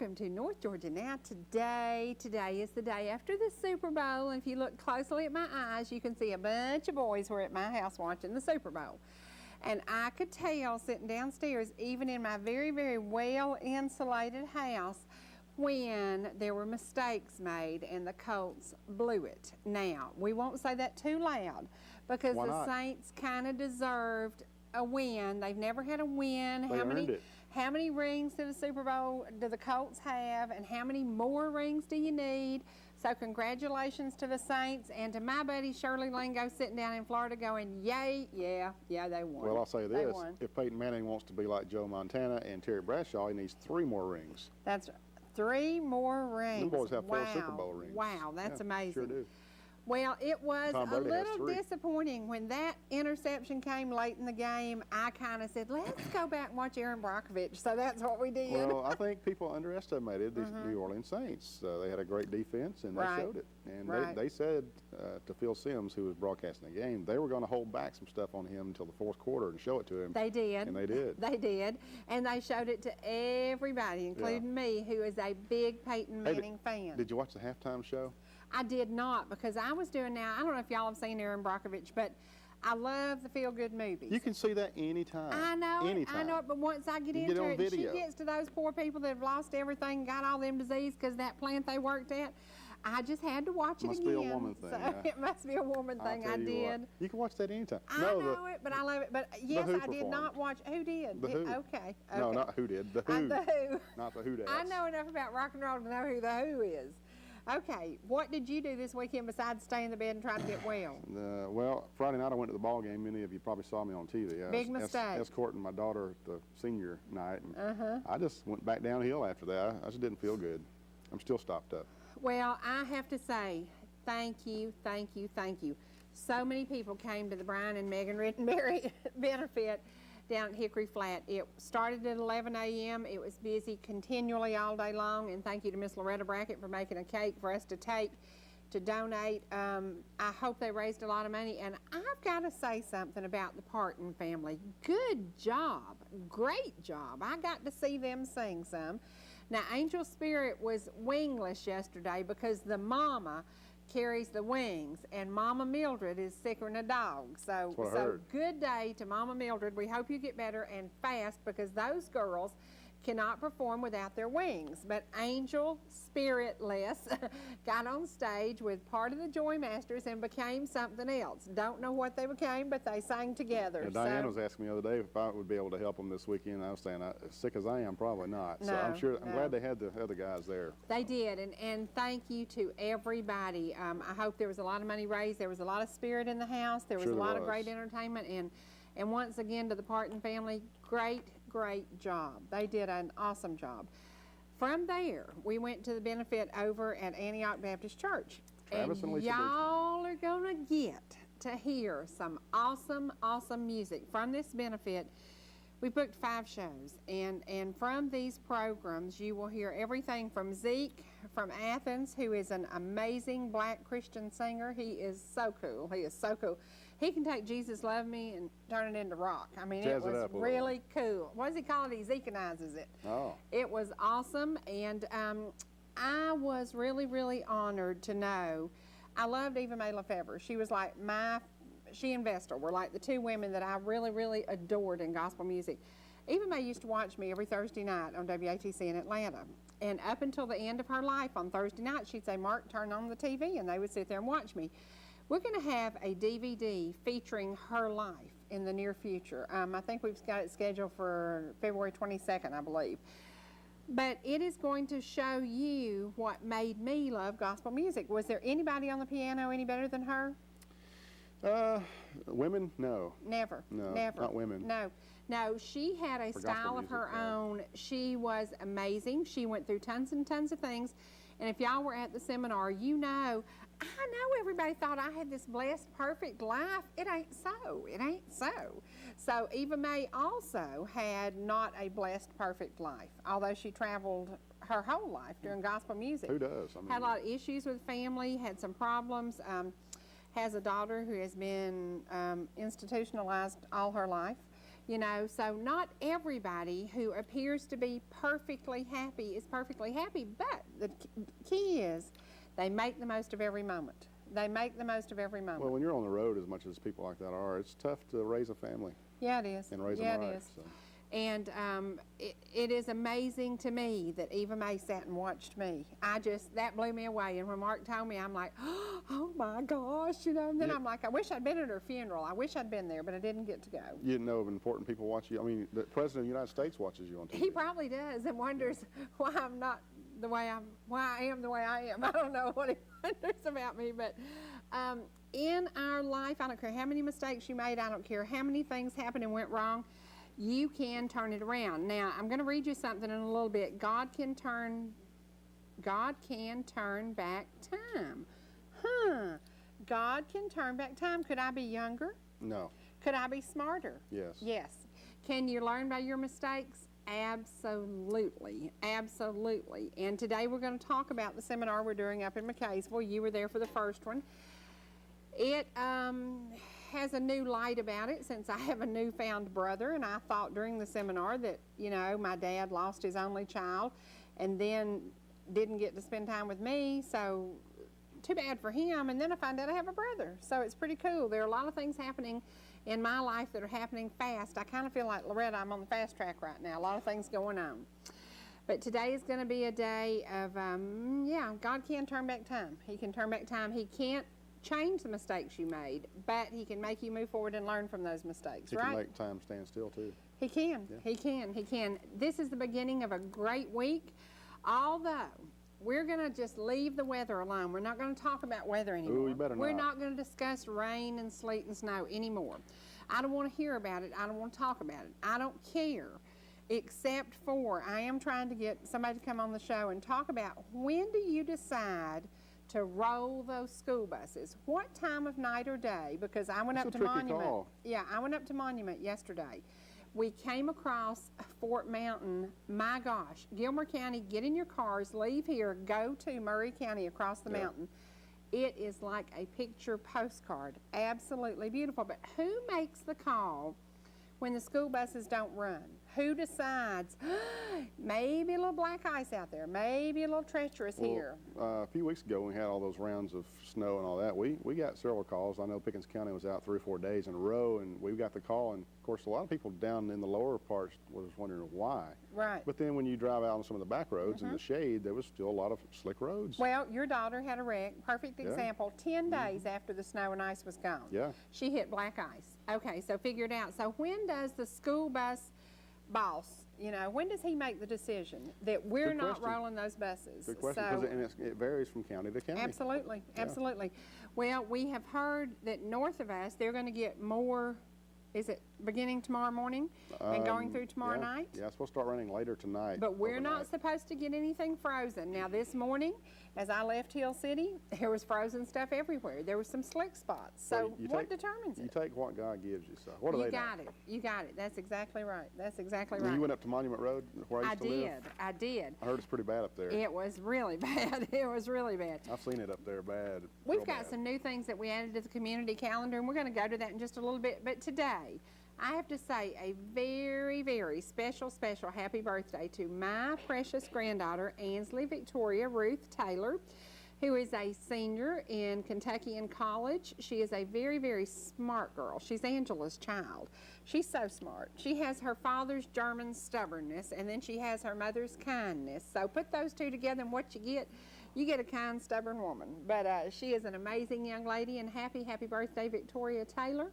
welcome to North Georgia. Now today is the day after the Super Bowl, and if you look closely at my eyes, you can see a bunch of boys were at my house watching the Super Bowl. And I could tell sitting downstairs, even in my very, very well-insulated house, when there were mistakes made and the Colts blew it. Now, we won't say that too loud because the Saints kind of deserved a win. They've never had a win. They earned it. How many rings do the Super Bowl do the Colts have, and how many more rings do you need? So congratulations to the Saints and to my buddy Shirley Lingo sitting down in Florida going, yay, yeah, they won. Well, I'll say this, if Peyton Manning wants to be like Joe Montana and Terry Bradshaw, he needs 3 more rings. That's right. 3 more rings. Them boys have 4 Super Bowl rings. Wow, that's amazing. Sure do. Well, it was a little disappointing when that interception came late in the game. I kind of said, let's go back and watch Aaron Brockovich. So that's what we did. Well, I think people underestimated these New Orleans Saints. They had a great defense, and they showed it. And they said to Phil Simms, who was broadcasting the game, they were going to hold back some stuff on him until the 4th quarter and show it to him. They did. And they did. They did. And they showed it to everybody, including me, who is a big Peyton Manning fan. Did you watch the halftime show? I did not, because I was doing I don't know if y'all have seen Aaron Brockovich, but I love the feel-good movies. You can see that anytime. I know anytime. I know it, but once I get into it, she gets to those poor people that have lost everything, got all them disease because that plant they worked at. I just had to watch it again. Must be a woman thing. So it must be a woman thing. I did. You can watch that anytime. I know it, but I love it. But yes, I did not watch. Who did? The Who. Okay. No, not who did. The Who. The Who. Not the Who. I know enough about rock and roll to know who the Who is. Okay, what did you do this weekend besides stay in the bed and try to get well? Well, Friday night I went to the ball game. Many of you probably saw me on TV. Big mistake. Escorting my daughter at the senior night. And I just went back downhill after that. I just didn't feel good. I'm still stopped up. Well, I have to say, thank you. So many people came to the Brian and Megan Rittenberry benefit down at Hickory Flat. It started at 11 a.m. It was busy continually all day long, and thank you to Miss Loretta Brackett for making a cake for us to take to donate. I hope they raised a lot of money, and I've got to say something about the Parton family. Good job. Great job. I got to see them sing some. Now, Angel Spirit was wingless yesterday because the mama carries the wings, and Mama Mildred is sicker than a dog. So good day to Mama Mildred. We hope you get better and fast, because those girls cannot perform without their wings. But Angel Spiritless got on stage with part of the Joy Masters and became something else. Don't know what they became, but they sang together. Yeah, Diane was asking me the other day if I would be able to help them this weekend. I was saying, as sick as I am, probably not. So I'm glad they had the other guys there. They did, and thank you to everybody. I hope there was a lot of money raised. There was a lot of spirit in the house. There was a lot of great entertainment, and once again to the Parton family, great job. They did an awesome job. From there, we went to the benefit over at Antioch Baptist Church. And y'all are going to get to hear some awesome music from this benefit. We booked 5 shows, and from these programs, you will hear everything from Zeke from Athens, who is an amazing black Christian singer. He is so cool. He can take Jesus Love Me and turn it into rock. I mean, it was really cool. What does he call it? He Zekenizes it. Oh. It was awesome, and I was really honored to know. I loved Eva Mae Lefebvre. She was like she and Vestal were like the 2 women that I really adored in gospel music. Eva Mae used to watch me every Thursday night on WATC in Atlanta. And up until the end of her life on Thursday night, she'd say, Mark, turn on the TV, and they would sit there and watch me. We're going to have a DVD featuring her life in the near future. I think we've got it scheduled for February 22nd, I believe. But it is going to show you what made me love gospel music. Was there anybody on the piano any better than her? Women? No. Never. No, never. Not women. No, she had a style of her own. She was amazing. She went through tons and tons of things. And if y'all were at the seminar, I know everybody thought I had this blessed, perfect life. It ain't so. So Eva Mae also had not a blessed, perfect life, although she traveled her whole life doing gospel music. Who does? Had a lot of issues with family, had some problems, has a daughter who has been institutionalized all her life. You know, so not everybody who appears to be perfectly happy is perfectly happy, but the key is they make the most of every moment. They make the most of every moment. Well, when you're on the road as much as people like that are, it's tough to raise a family. Yeah, it is. And raise yeah, them right. It is. So. And it is amazing to me that Eva Mae sat and watched me. That blew me away. And when Mark told me, I'm like, oh my gosh, you know. And then I'm like, I wish I'd been at her funeral. I wish I'd been there, but I didn't get to go. You didn't know if important people watch you. I mean, the President of the United States watches you on TV. He probably does and wonders why I'm not the way why I am the way I am. I don't know what he wonders about me, but in our life, I don't care how many mistakes you made. I don't care how many things happened and went wrong. You can turn it around. Now, I'm going to read you something in a little bit. God can turn back time. God can turn back time. Could I be younger? No. Could I be smarter? Yes. Yes. Can you learn by your mistakes? Absolutely. Absolutely. And today we're going to talk about the seminar we're doing up in McCaysville. You were there for the first one. It has a new light about it since I have a newfound brother, and I thought during the seminar that, you know, my dad lost his only child and then didn't get to spend time with me, so too bad for him. And then I find out I have a brother, so it's pretty cool. There are a lot of things happening in my life that are happening fast. I kind of feel like Loretta, I'm on the fast track right now, a lot of things going on. But today is going to be a day of, God can turn back time. He can turn back time. He can't change the mistakes you made, but he can make you move forward and learn from those mistakes, right? He can make time stand still, too. He can. Yeah. He can. This is the beginning of a great week, although we're going to just leave the weather alone. We're not going to talk about weather anymore. Ooh, you better We're not. not going to discuss rain and sleet and snow anymore. I don't want to hear about it. I don't want to talk about it. I don't care, except for I am trying to get somebody to come on the show and talk about when do you decide to roll those school buses? What time of night or day? Because I went up to Monument. Call. Yeah, I went up to Monument yesterday. We came across Fort Mountain. My gosh, Gilmer County, get in your cars, leave here, go to Murray County across the mountain. It is like a picture postcard. Absolutely beautiful. But who makes the call when the school buses don't run? Who decides, maybe a little black ice out there, maybe a little treacherous here? A few weeks ago, when we had all those rounds of snow and all that, we got several calls. I know Pickens County was out 3 or 4 days in a row, and we got the call. And, of course, a lot of people down in the lower parts was wondering why. Right. But then when you drive out on some of the back roads in the shade, there was still a lot of slick roads. Well, your daughter had a wreck, perfect example, 10 days after the snow and ice was gone. Yeah. She hit black ice. Okay, so figure it out. So when does the school bus boss, you know, when does he make the decision that we're not rolling those buses? Good question, because it varies from county to county. Absolutely, absolutely. Well, we have heard that north of us, they're going to get more, is it beginning tomorrow morning and going through tomorrow night? Yeah, it's supposed to start running later tonight. But we're overnight. not supposed to get anything frozen. Now, this morning, as I left Hill City, there was frozen stuff everywhere. There were some slick spots. So what determines it? You take what God gives you. So what do they know? You got it. You got it. That's exactly right. That's exactly When right. you went up to Monument Road, where I used to live? I did. I heard it's pretty bad up there. It was really bad. It was really bad. I've seen it up there bad. We've got some new things that we added to the community calendar, and we're going to go to that in just a little bit. But today, I have to say a very, very special happy birthday to my precious granddaughter, Ansley Victoria Ruth Taylor, who is a senior in Kentucky in college. She is a very, very smart girl. She's Angela's child. She's so smart. She has her father's German stubbornness, and then she has her mother's kindness. So put those two together, and what you get a kind, stubborn woman. But she is an amazing young lady, and happy birthday, Victoria Taylor.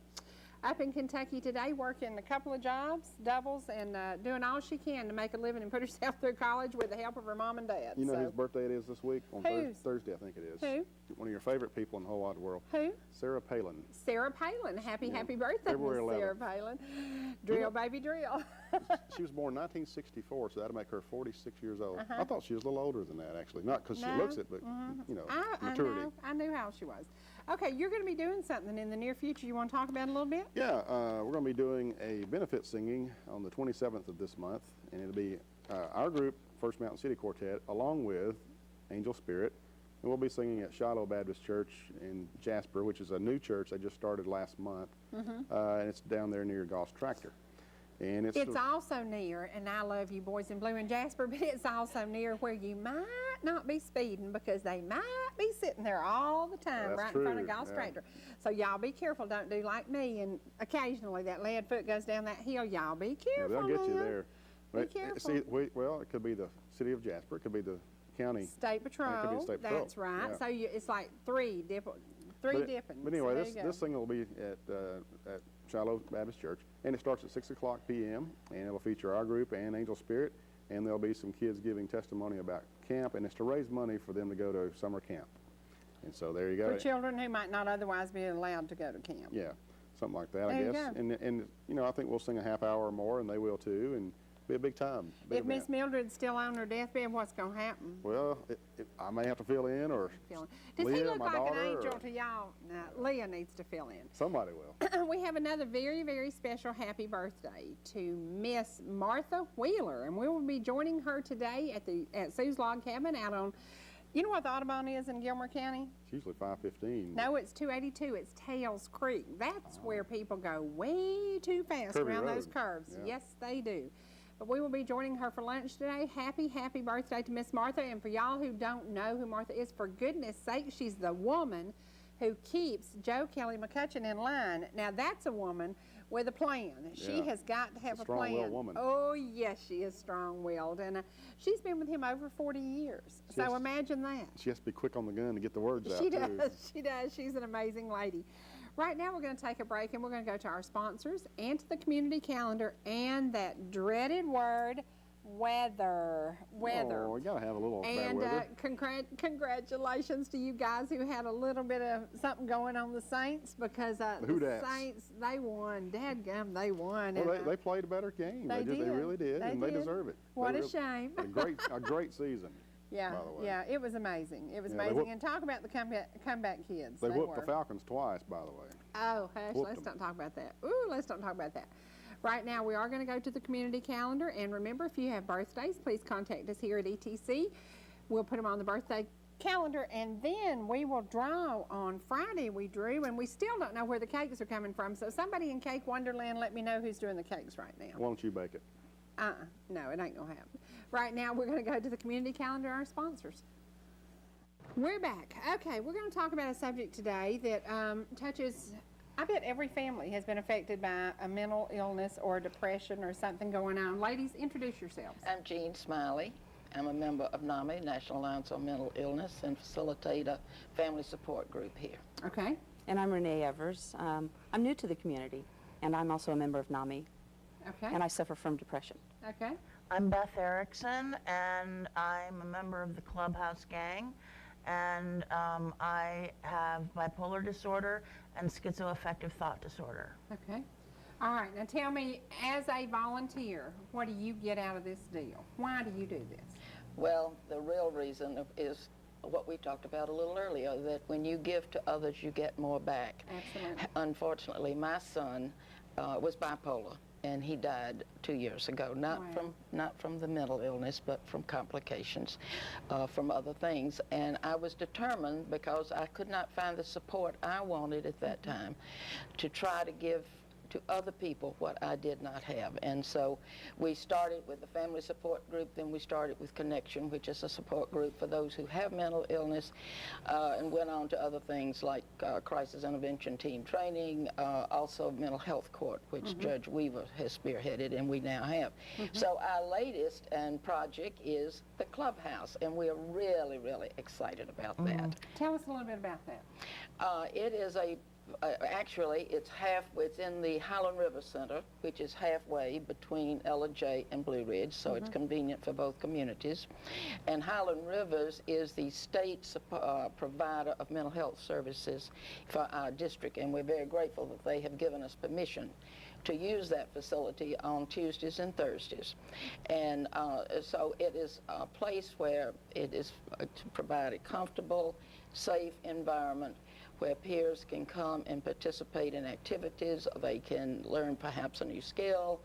Up in Kentucky today, working a couple of jobs, doubles, and doing all she can to make a living and put herself through college with the help of her mom and dad. You know whose birthday it is this week? On Thursday, I think it is. Who? One of your favorite people in the whole wide world. Who? Sarah Palin. Sarah Palin. Happy birthday, February 11th. Sarah Palin. Drill, baby, drill. She was born 1964, so that'll make her 46 years old. I thought she was a little older than that, actually. Not because she looks it, but, you know, maturity. I knew how she was. Okay, you're going to be doing something in the near future. You want to talk about it a little bit? Yeah, we're going to be doing a benefit singing on the 27th of this month, and it'll be our group, First Mountain City Quartet, along with Angel Spirit, and we'll be singing at Shiloh Baptist Church in Jasper, which is a new church they just started last month, and it's down there near Goss Tractor. And it's also near, and I love you boys in blue and Jasper, but it's also near where you might not be speeding because they might be sitting there all the time right in front of Golf's tractor. So y'all be careful. Don't do like me, and occasionally that lead foot goes down that hill. Y'all be careful. They'll get you there. Be careful. See, well, it could be the city of Jasper. It could be the county. State Patrol. It could be State Patrol. That's right. Yeah. So it's like three dippings. But anyway, this thing will be at Shiloh Baptist Church, and it starts at 6 o'clock p.m. and it'll feature our group and Angel Spirit, and there'll be some kids giving testimony about camp, and it's to raise money for them to go to summer camp. And so there you go. For children who might not otherwise be allowed to go to camp. Yeah, something like that, I guess. And you know, I think we'll sing a half hour or more, and they will too, and be a big time. If Miss Mildred's still on her deathbed, what's going to happen? Well, I may have to fill in, or Does Leah, he look my like daughter, an angel to y'all? No, Leah needs to fill in. Somebody will. We have another very, very special happy birthday to Miss Martha Wheeler, and we will be joining her today at Sue's Log Cabin out on, you know what the Audubon is in Gilmer County? It's usually 5:15. No, it's 282. It's Tails Creek. That's where people go way too fast Curvy around road. those curves. Yeah. Yes, they do. But we will be joining her for lunch today. Happy, happy birthday to Miss Martha. And for y'all who don't know who Martha is, for goodness sake, she's the woman who keeps Joe Kelly McCutcheon in line. Now, that's a woman with a plan. She has got to have a plan. Strong-willed woman. Oh, yes, she is strong-willed. And she's been with him over 40 years. So imagine that. She has to be quick on the gun to get the words out, She too. does. She does. She's an amazing lady. Right now, we're going to take a break, and we're going to go to our sponsors and to the community calendar and that dreaded word, weather. Weather. Oh, we got to have a little bad And weather. congratulations to you guys who had a little bit of something going on the Saints, because the Saints, they won. Dadgum, they won. Well, they played a better game. They really did, and they deserve it. What a shame. A great season. Yeah, by the way. yeah, it was amazing. It was amazing. And talk about the comeback kids. They whooped the Falcons twice, by the way. Oh, hush, let's not talk about that. Ooh, let's not talk about that. Right now, we are going to go to the community calendar. And remember, if you have birthdays, please contact us here at ETC. We'll put them on the birthday calendar, and then we will draw on Friday. We drew, and we still don't know where the cakes are coming from. So somebody in Cake Wonderland, let me know who's doing the cakes right now. Why don't you bake it? No, it ain't going to happen. Right now, we're going to go to the community calendar, our sponsors. We're back. Okay, we're going to talk about a subject today that touches, I bet every family has been affected by a mental illness or depression or something going on. Ladies, introduce yourselves. I'm Jean Smiley. I'm a member of NAMI, National Alliance on Mental Illness, and facilitate a family support group here. Okay. And I'm Renee Evers. I'm new to the community, and I'm also a member of NAMI. Okay. And I suffer from depression. Okay. I'm Beth Erickson, and I'm a member of the Clubhouse Gang, and I have bipolar disorder and schizoaffective thought disorder. Okay. All right. Now tell me, as a volunteer, what do you get out of this deal? Why do you do this? Well, the real reason is what we talked about a little earlier, that when you give to others, you get more back. Absolutely. Unfortunately, my son was bipolar, and he died 2 years ago, not from the mental illness, but from complications from other things. And I was determined, because I could not find the support I wanted at that time, to try to give to other people what I did not have. And so we started with the family support group, then we started with Connection, which is a support group for those who have mental illness, and went on to other things like crisis intervention team training, also mental health court, which Judge Weaver has spearheaded, and we now have. So our latest project is the Clubhouse, and we're really, really excited about that. Tell us a little bit about that. It is actually, it's in the Highland River Center, which is halfway between Ella J and Blue Ridge, so it's convenient for both communities. And Highland Rivers is the state provider of mental health services for our district, and we're very grateful that they have given us permission to use that facility on Tuesdays and Thursdays. And so it is a place where it is to provide a comfortable, safe environment where peers can come and participate in activities. They can learn perhaps a new skill,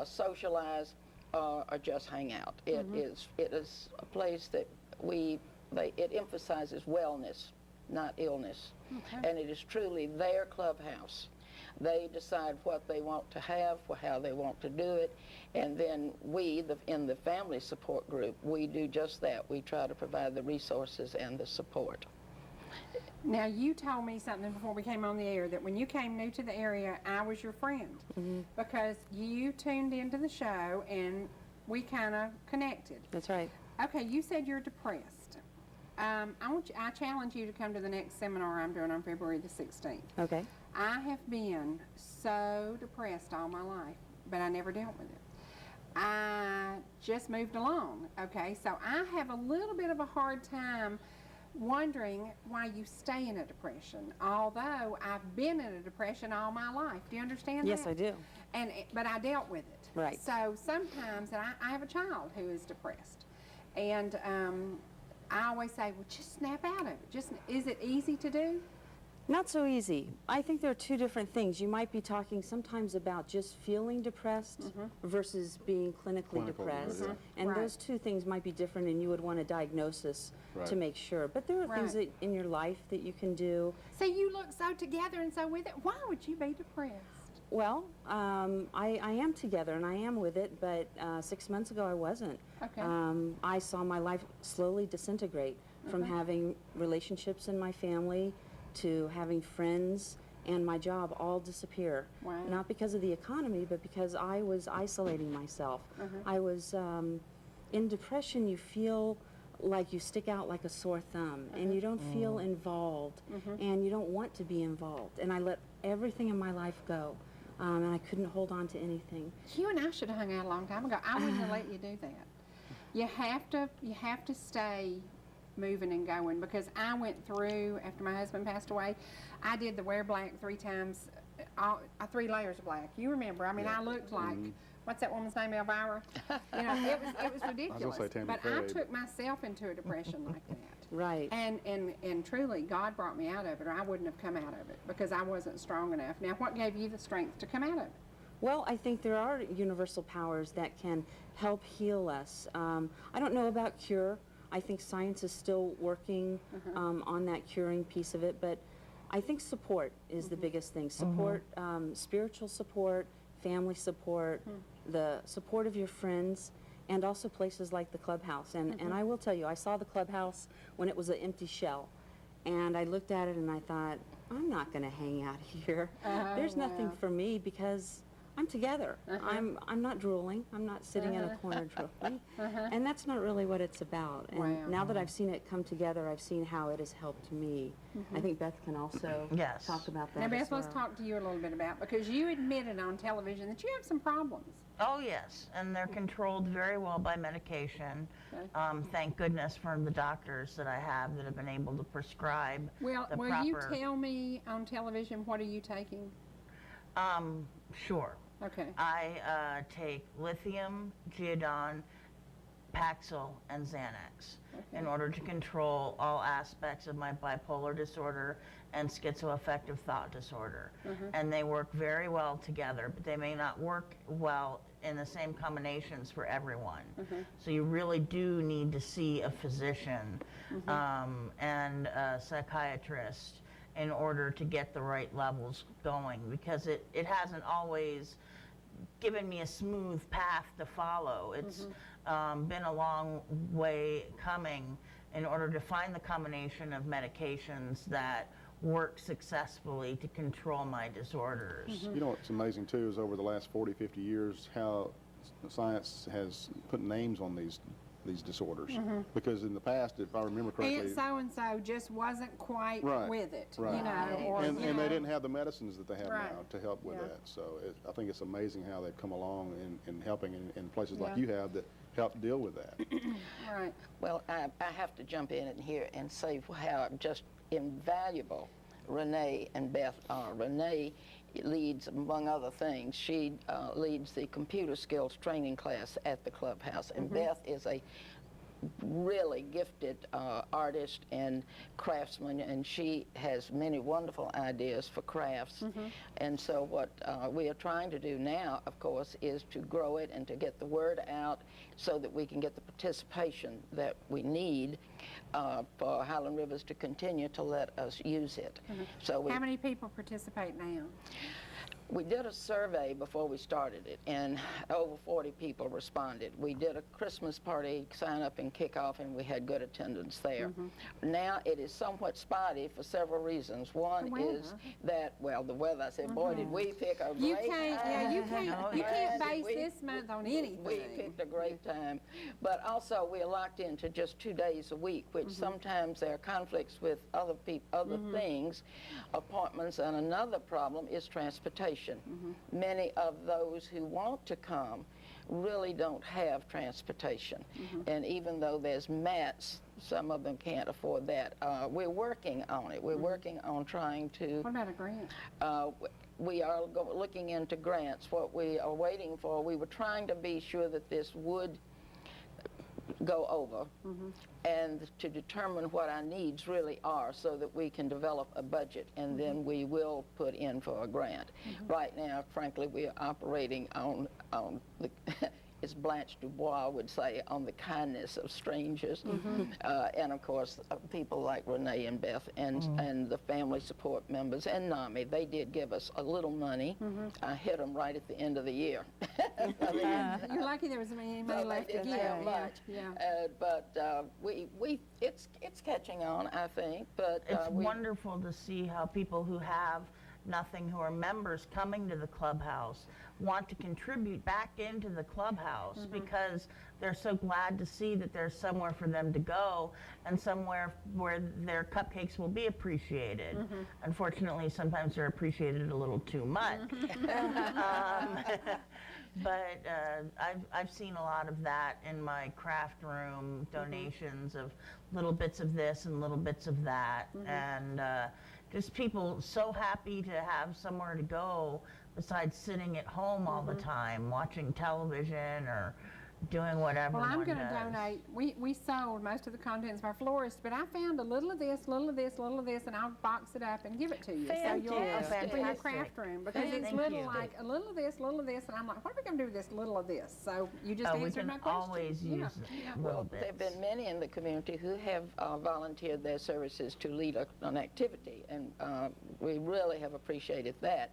socialize, or just hang out. It is a place that it emphasizes wellness, not illness. And it is truly their clubhouse. They decide what they want to have, how they want to do it, and then we, in the family support group, we do just that. We try to provide the resources and the support. Now, you told me something before we came on the air, that when you came new to the area, I was your friend, because you tuned into the show and we kind of connected. That's right. Okay, you said you're depressed. I challenge you to come to the next seminar I'm doing on February the 16th. Okay. I have been so depressed all my life, but I never dealt with it. I just moved along, okay? So I have a little bit of a hard time wondering why you stay in a depression, although I've been in a depression all my life. Do you understand that? Yes, I do. But I dealt with it. Right. So sometimes, and I have a child who is depressed, and I always say, well, just snap out of it. Is it easy to do? Not so easy. I think there are two different things. You might be talking sometimes about just feeling depressed versus being clinically depressed. And those two things might be different, and you would want a diagnosis to make sure. But there are things that, in your life that you can do. So you look so together and so with it. Why would you be depressed? Well, I am together and I am with it, but 6 months ago I wasn't. Okay. I saw my life slowly disintegrate from having relationships in my family to having friends and my job all disappear. Wow. Not because of the economy, but because I was isolating myself. I was in depression. You feel like you stick out like a sore thumb, and you don't feel involved, and you don't want to be involved. And I let everything in my life go, and I couldn't hold on to anything. You and I should have hung out a long time ago. I wouldn't have let you do that. You have to stay moving and going, because I went through, after my husband passed away, I did the wear black 3 times, 3 layers of black. You remember, I mean, I looked like, what's that woman's name, Elvira? You know, it was ridiculous. I was gonna say Tammy but Faye, I took myself into a depression like that. Right. And truly, God brought me out of it, or I wouldn't have come out of it, because I wasn't strong enough. Now, what gave you the strength to come out of it? Well, I think there are universal powers that can help heal us. I don't know about cure. I think science is still working on that curing piece of it, but I think support is the biggest thing. Support, spiritual support, family support, the support of your friends, and also places like the clubhouse. And I will tell you, I saw the clubhouse when it was an empty shell, and I looked at it and I thought, I'm not going to hang out here. There's nothing for me, because I'm together. I'm not drooling. I'm not sitting in a corner drooling. And that's not really what it's about. And now that I've seen it come together, I've seen how it has helped me. I think Beth can also talk about that. Now, Beth, as well. let's talk to you a little bit about, because you admitted on television that you have some problems. Oh, yes, and they're controlled very well by medication. Thank goodness for the doctors that I have that have been able to prescribe Well, the will proper... you tell me on television, what are you taking? Sure. Okay. I take lithium, Geodon, Paxil, and Xanax in order to control all aspects of my bipolar disorder and schizoaffective thought disorder. And they work very well together, but they may not work well in the same combinations for everyone. So you really do need to see a physician and a psychiatrist in order to get the right levels going, because it hasn't always given me a smooth path to follow. It's been a long way coming in order to find the combination of medications that work successfully to control my disorders. You know what's amazing too is over the last 40, 50 years how science has put names on these disorders. Because in the past, if I remember correctly, Aunt so-and-so just wasn't quite with it, you Right. know. Or, and you they know. didn't have the medicines that they have Right. now to help with Yeah. that. So I think it's amazing how they've come along in helping in places like Yeah. you have that help deal with that. Right. Well, I have to jump in here and say how just invaluable Renee and Beth are. Renee leads, among other things, she leads the computer skills training class at the clubhouse, and Beth is a really gifted artist and craftsman, and she has many wonderful ideas for crafts. And so what we are trying to do now, of course, is to grow it and to get the word out so that we can get the participation that we need for Highland Rivers to continue to let us use it. So How many people participate now? we did a survey before we started it, and over 40 people responded. We did a Christmas party sign up and kickoff, and we had good attendance there. Now it is somewhat spotty for several reasons. One is that, well, the weather. I said, boy, did we pick a You great can't, time. yeah, you can't base We- this month on anything. We picked a great time, but also we're locked into just 2 days a week, which sometimes there are conflicts with other other things, appointments, and another problem is transportation. Many of those who want to come really don't have transportation, and even though there's mats, some of them can't afford that. We're working on it. We're working on trying to. What about a grant? We are looking into grants. What we are waiting for, we were trying to be sure that this would go over and to determine what our needs really are so that we can develop a budget, and then we will put in for a grant. Right now, frankly, we are operating on the as Blanche Dubois would say, on the kindness of strangers. And of course, people like Renee and Beth and the family support members and NAMI, they did give us a little money. I hit them right at the end of the year. You're lucky there was any money So left they to didn't give. have much. But it's catching on, I think. But It's wonderful to see how people who have nothing, who are members coming to the clubhouse, want to contribute back into the clubhouse because they're so glad to see that there's somewhere for them to go and somewhere where their cupcakes will be appreciated. Unfortunately, sometimes they're appreciated a little too much. But I've seen a lot of that in my craft room, donations of little bits of this and little bits of that, and just people so happy to have somewhere to go besides sitting at home all the time, watching television or doing whatever. Well, I'm going to does. donate. We sold most of the contents of our florist, but I found a little of this, little of this, little of this, and I'll box it up and give it to you. So you'll Fantastic. for your craft room, because it's Thank little you. like a little of this, and I'm like, what are we going to do with this little of this? So you just We answered can my question. always use little Well, bits. there have been many in the community who have volunteered their services to lead an activity, and we really have appreciated that.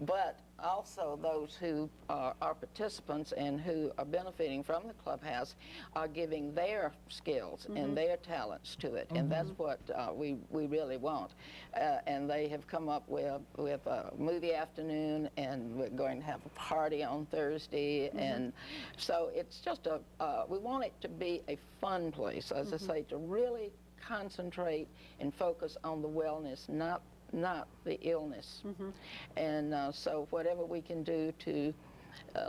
But also those who are participants and who are benefiting from the clubhouse are giving their skills and their talents to it, and that's what we really want. And they have come up with a movie afternoon, and we're going to have a party on Thursday, and so it's just we want it to be a fun place, as I say, to really concentrate and focus on the wellness, not the illness. And so whatever we can do to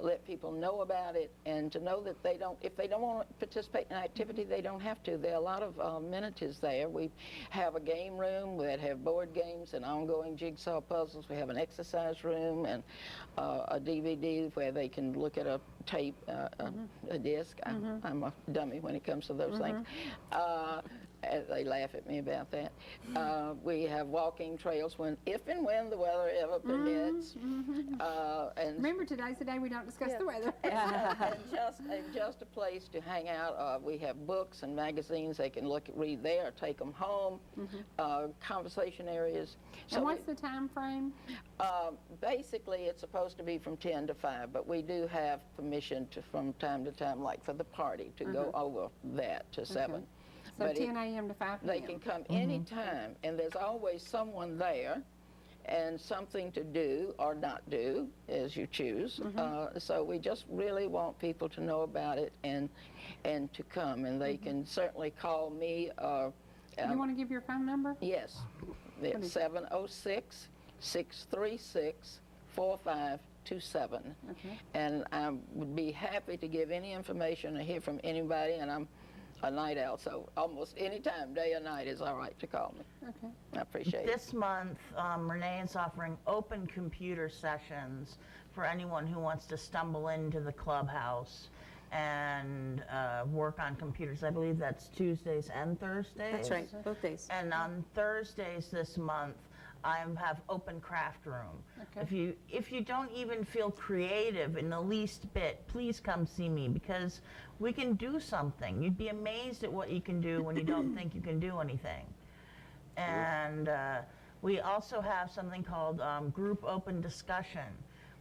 let people know about it, and to know that if they don't want to participate in an activity, they don't have to. There are a lot of amenities there. We have a game room that have board games and ongoing jigsaw puzzles. We have an exercise room and a DVD where they can look at a tape, a disc. I'm a dummy when it comes to those things. They laugh at me about that. We have walking trails if and when the weather ever permits. And Remember, today's the day we don't discuss the weather. and just a place to hang out. We have books and magazines they can read there, or take them home. Conversation areas. And what's the time frame? Basically, it's supposed to be from 10 to 5, but we do have permission from time to time, like for the party, to go over that to 7. So But 10 a.m. to 5 p.m. They can come anytime, and there's always someone there and something to do or not do, as you choose. So we just really want people to know about it and to come, and they can certainly call me. You want to give your phone number? Yes, it's 706-636-4527. And I would be happy to give any information or hear from anybody, and I'm a night owl, so almost any time, day or night, is all right to call me. Okay. I appreciate it. This month, Renee is offering open computer sessions for anyone who wants to stumble into the clubhouse and work on computers. I believe that's Tuesdays and Thursdays. That's right, both days. And on Thursdays this month, I have open craft room. Okay. If you don't even feel creative in the least bit, please come see me, because we can do something. You'd be amazed at what you can do when you don't think you can do anything. And we also have something called group open discussion,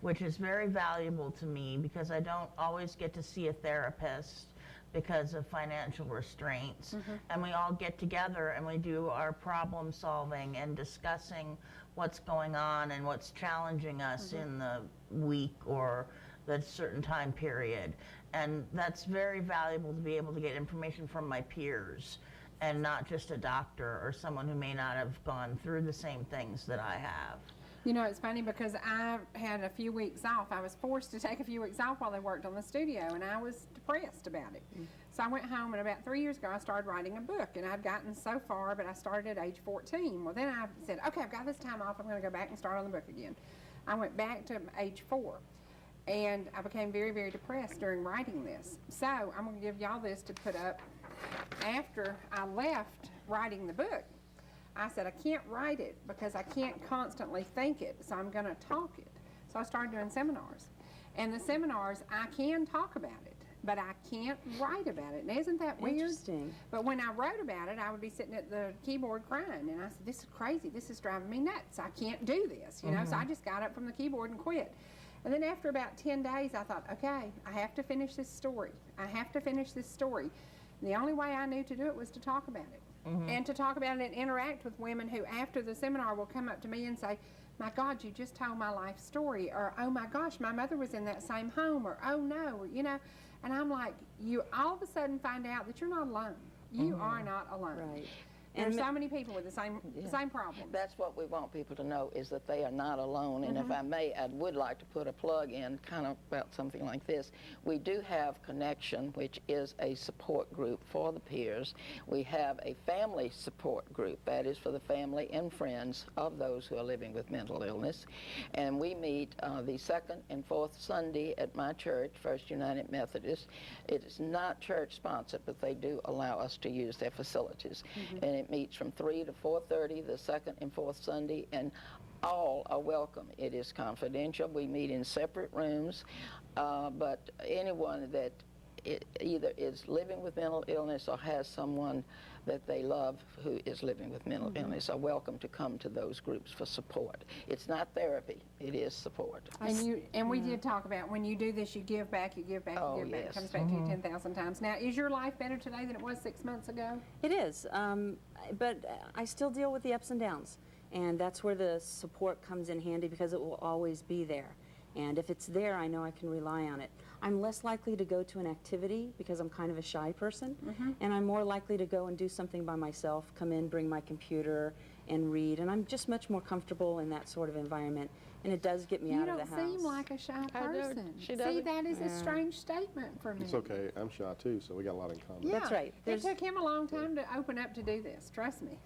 which is very valuable to me because I don't always get to see a therapist because of financial restraints. And we all get together and we do our problem solving and discussing what's going on and what's challenging us in the week or the certain time period. And that's very valuable to be able to get information from my peers and not just a doctor or someone who may not have gone through the same things that I have. You know, it's funny because I had a few weeks off. I was forced to take a few weeks off while they worked on the studio, and I was depressed about it. So I went home, and about 3 years ago, I started writing a book, and I've gotten so far, but I started at age 14. Well, then I said, okay, I've got this time off. I'm going to go back and start on the book again. I went back to age 4, and I became very, very depressed during writing this. So I'm going to give y'all this to put up. After I left writing the book, I said, I can't write it because I can't constantly think it, so I'm going to talk it. So I started doing seminars. And the seminars, I can talk about it, but I can't write about it. And isn't that weird? Interesting. But when I wrote about it, I would be sitting at the keyboard crying. And I said, this is crazy. This is driving me nuts. I can't do this, you know? So I just got up from the keyboard and quit. And then after about 10 days, I thought, okay, I have to finish this story. I have to finish this story. And the only way I knew to do it was to talk about it. And to talk about it and interact with women who, after the seminar, will come up to me and say, my God, you just told my life story, or, oh my gosh, my mother was in that same home, or, oh no, you know. And I'm like, you all of a sudden find out that you're not alone. You are not alone. Right. There's so many people with the same problem. That's what we want people to know, is that they are not alone. And if I may, I would like to put a plug in kind of about something like this. We do have Connection, which is a support group for the peers. We have a family support group, that is for the family and friends of those who are living with mental illness. And we meet the second and fourth Sunday at my church, First United Methodist. It is not church sponsored, but they do allow us to use their facilities. And it meets from 3 to 4:30 the second and fourth Sunday, and all are welcome. It is confidential. We meet in separate rooms, but anyone that either is living with mental illness or has someone that they love who is living with mental illness are welcome to come to those groups for support. It's not therapy, it is support. And we did talk about when you do this, you give back, you give back, you give back. It comes back to you 10,000 times. Now, is your life better today than it was 6 months ago? It is, but I still deal with the ups and downs, and that's where the support comes in handy because it will always be there. And if it's there, I know I can rely on it. I'm less likely to go to an activity because I'm kind of a shy person, and I'm more likely to go and do something by myself, come in, bring my computer, and read. And I'm just much more comfortable in that sort of environment, and it does get me out of the house. You don't seem like a shy person. She See, doesn't. that is a strange statement for me. It's okay. I'm shy too, so we got a lot in common. Yeah, That's right. It took him a long time to open up to do this. Trust me,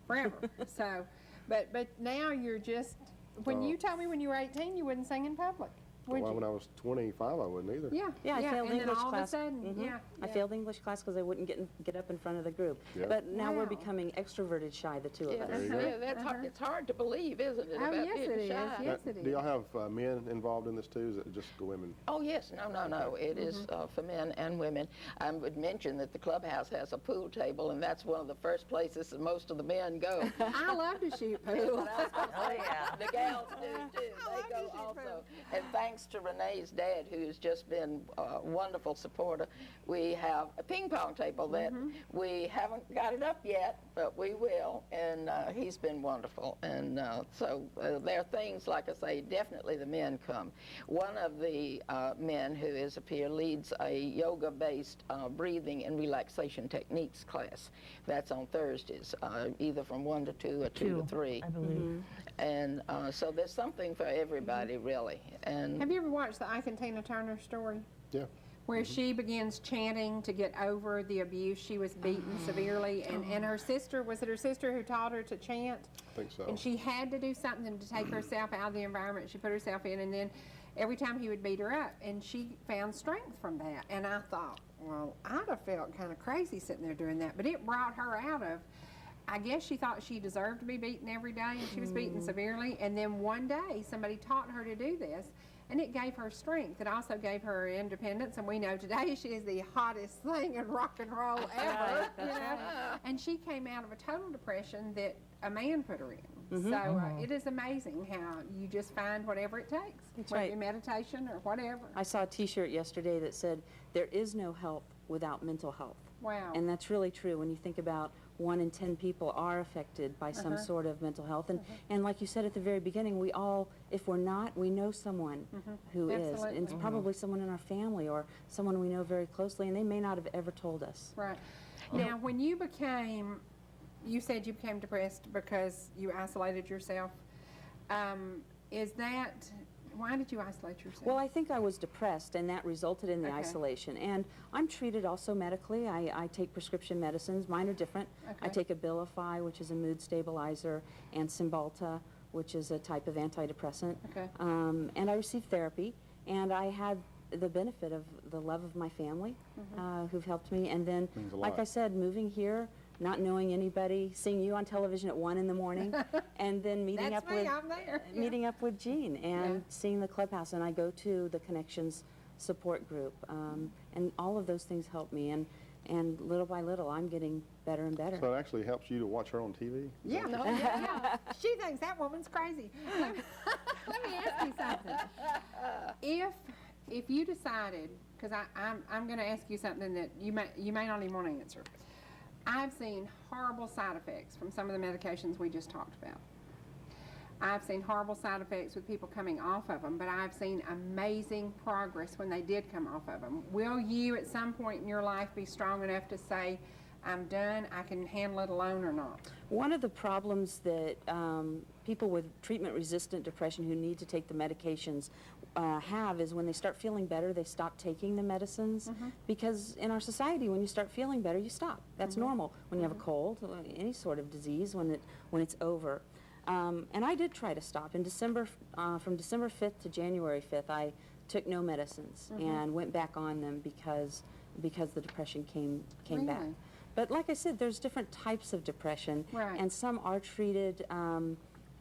forever. So, but now you're just. When you told me when you were 18, you wouldn't sing in public. Would Well, you? when I was 25, I wouldn't either. Yeah, I failed and then English all class. of a sudden, I failed English class because I wouldn't get up in front of the group. Yeah. But now we're Wow. becoming extroverted shy, the two of us. There you go. Yeah, that's hard. It's hard to believe, isn't it? Oh, about yes, being it is. shy. Yes, it Do y'all is. have men involved in this too? Is it just the women? Oh, yes. No. It is for men and women. I would mention that the clubhouse has a pool table, and that's one of the first places that most of the men go. I love to shoot pool. Oh, yeah. The gals do, too. They go also. And thanks to Renee's dad, who's just been a wonderful supporter, we have a ping pong table that we haven't got it up yet, but we will. And he's been wonderful. And so there are things, like I say, definitely the men come. One of the men who is a peer leads a yoga-based breathing and relaxation techniques class. That's on Thursdays, either from 1 to 2 or 2 to 3. I believe. And so there's something for everybody, really. And Have you ever watched the Ike and Tina Turner story? Yeah. Where she begins chanting to get over the abuse. She was beaten severely, and her sister, was it her sister who taught her to chant? I think so. And she had to do something to take herself out of the environment she put herself in, and every time he would beat her up, and she found strength from that. And I thought, well, I'd have felt kind of crazy sitting there doing that, but it brought her out of, I guess she thought she deserved to be beaten every day, and she was beaten severely. And then one day, somebody taught her to do this, and it gave her strength. It also gave her independence, and we know today she is the hottest thing in rock and roll ever. You know? And she came out of a total depression that a man put her in. So it is amazing how you just find whatever it takes, That's whether it right. be meditation or whatever. I saw a T-shirt yesterday that said, "There is no health without mental health." Wow. And that's really true when you think about 1 in 10 people are affected by some sort of mental health. And like you said at the very beginning, we all, if we're not, we know someone who is. Absolutely. And it's probably someone in our family or someone we know very closely, and they may not have ever told us. Right. Now, when you became, you said you became depressed because you isolated yourself. Is that, why did you isolate yourself? Well, I think I was depressed, and that resulted in the Okay. isolation. And I'm treated also medically. I take prescription medicines. Mine are different. I Okay. take Abilify, which is a mood stabilizer, and Cymbalta, which is a type of antidepressant. Okay. And I received therapy, and I had the benefit of the love of my family who've helped me. And then, Means a like lot. I said, moving here, not knowing anybody, seeing you on television at 1 in the morning, and then meeting That's up me, with I'm there. Yeah. meeting up with Jean and Yeah. seeing the clubhouse, and I go to the Connections support group, and all of those things help me, and little by little I'm getting better and better. So it actually helps you to watch her on TV? Yeah, No, yeah. She thinks that woman's crazy. Let me ask you something. If you decided, because I'm going to ask you something that you may not even want to answer. I've seen horrible side effects from some of the medications we just talked about. I've seen horrible side effects with people coming off of them, but I've seen amazing progress when they did come off of them. Will you at some point in your life be strong enough to say, I'm done, I can handle it alone, or not? One of the problems that people with treatment-resistant depression who need to take the medications have is when they start feeling better, they stop taking the medicines. Because in our society, when you start feeling better, you stop. That's normal. When you have a cold, any sort of disease, when it's over. And I did try to stop. In December, from December 5th to January 5th, I took no medicines and went back on them because the depression came back. Really? But like I said, there's different types of depression, Right. and some are treated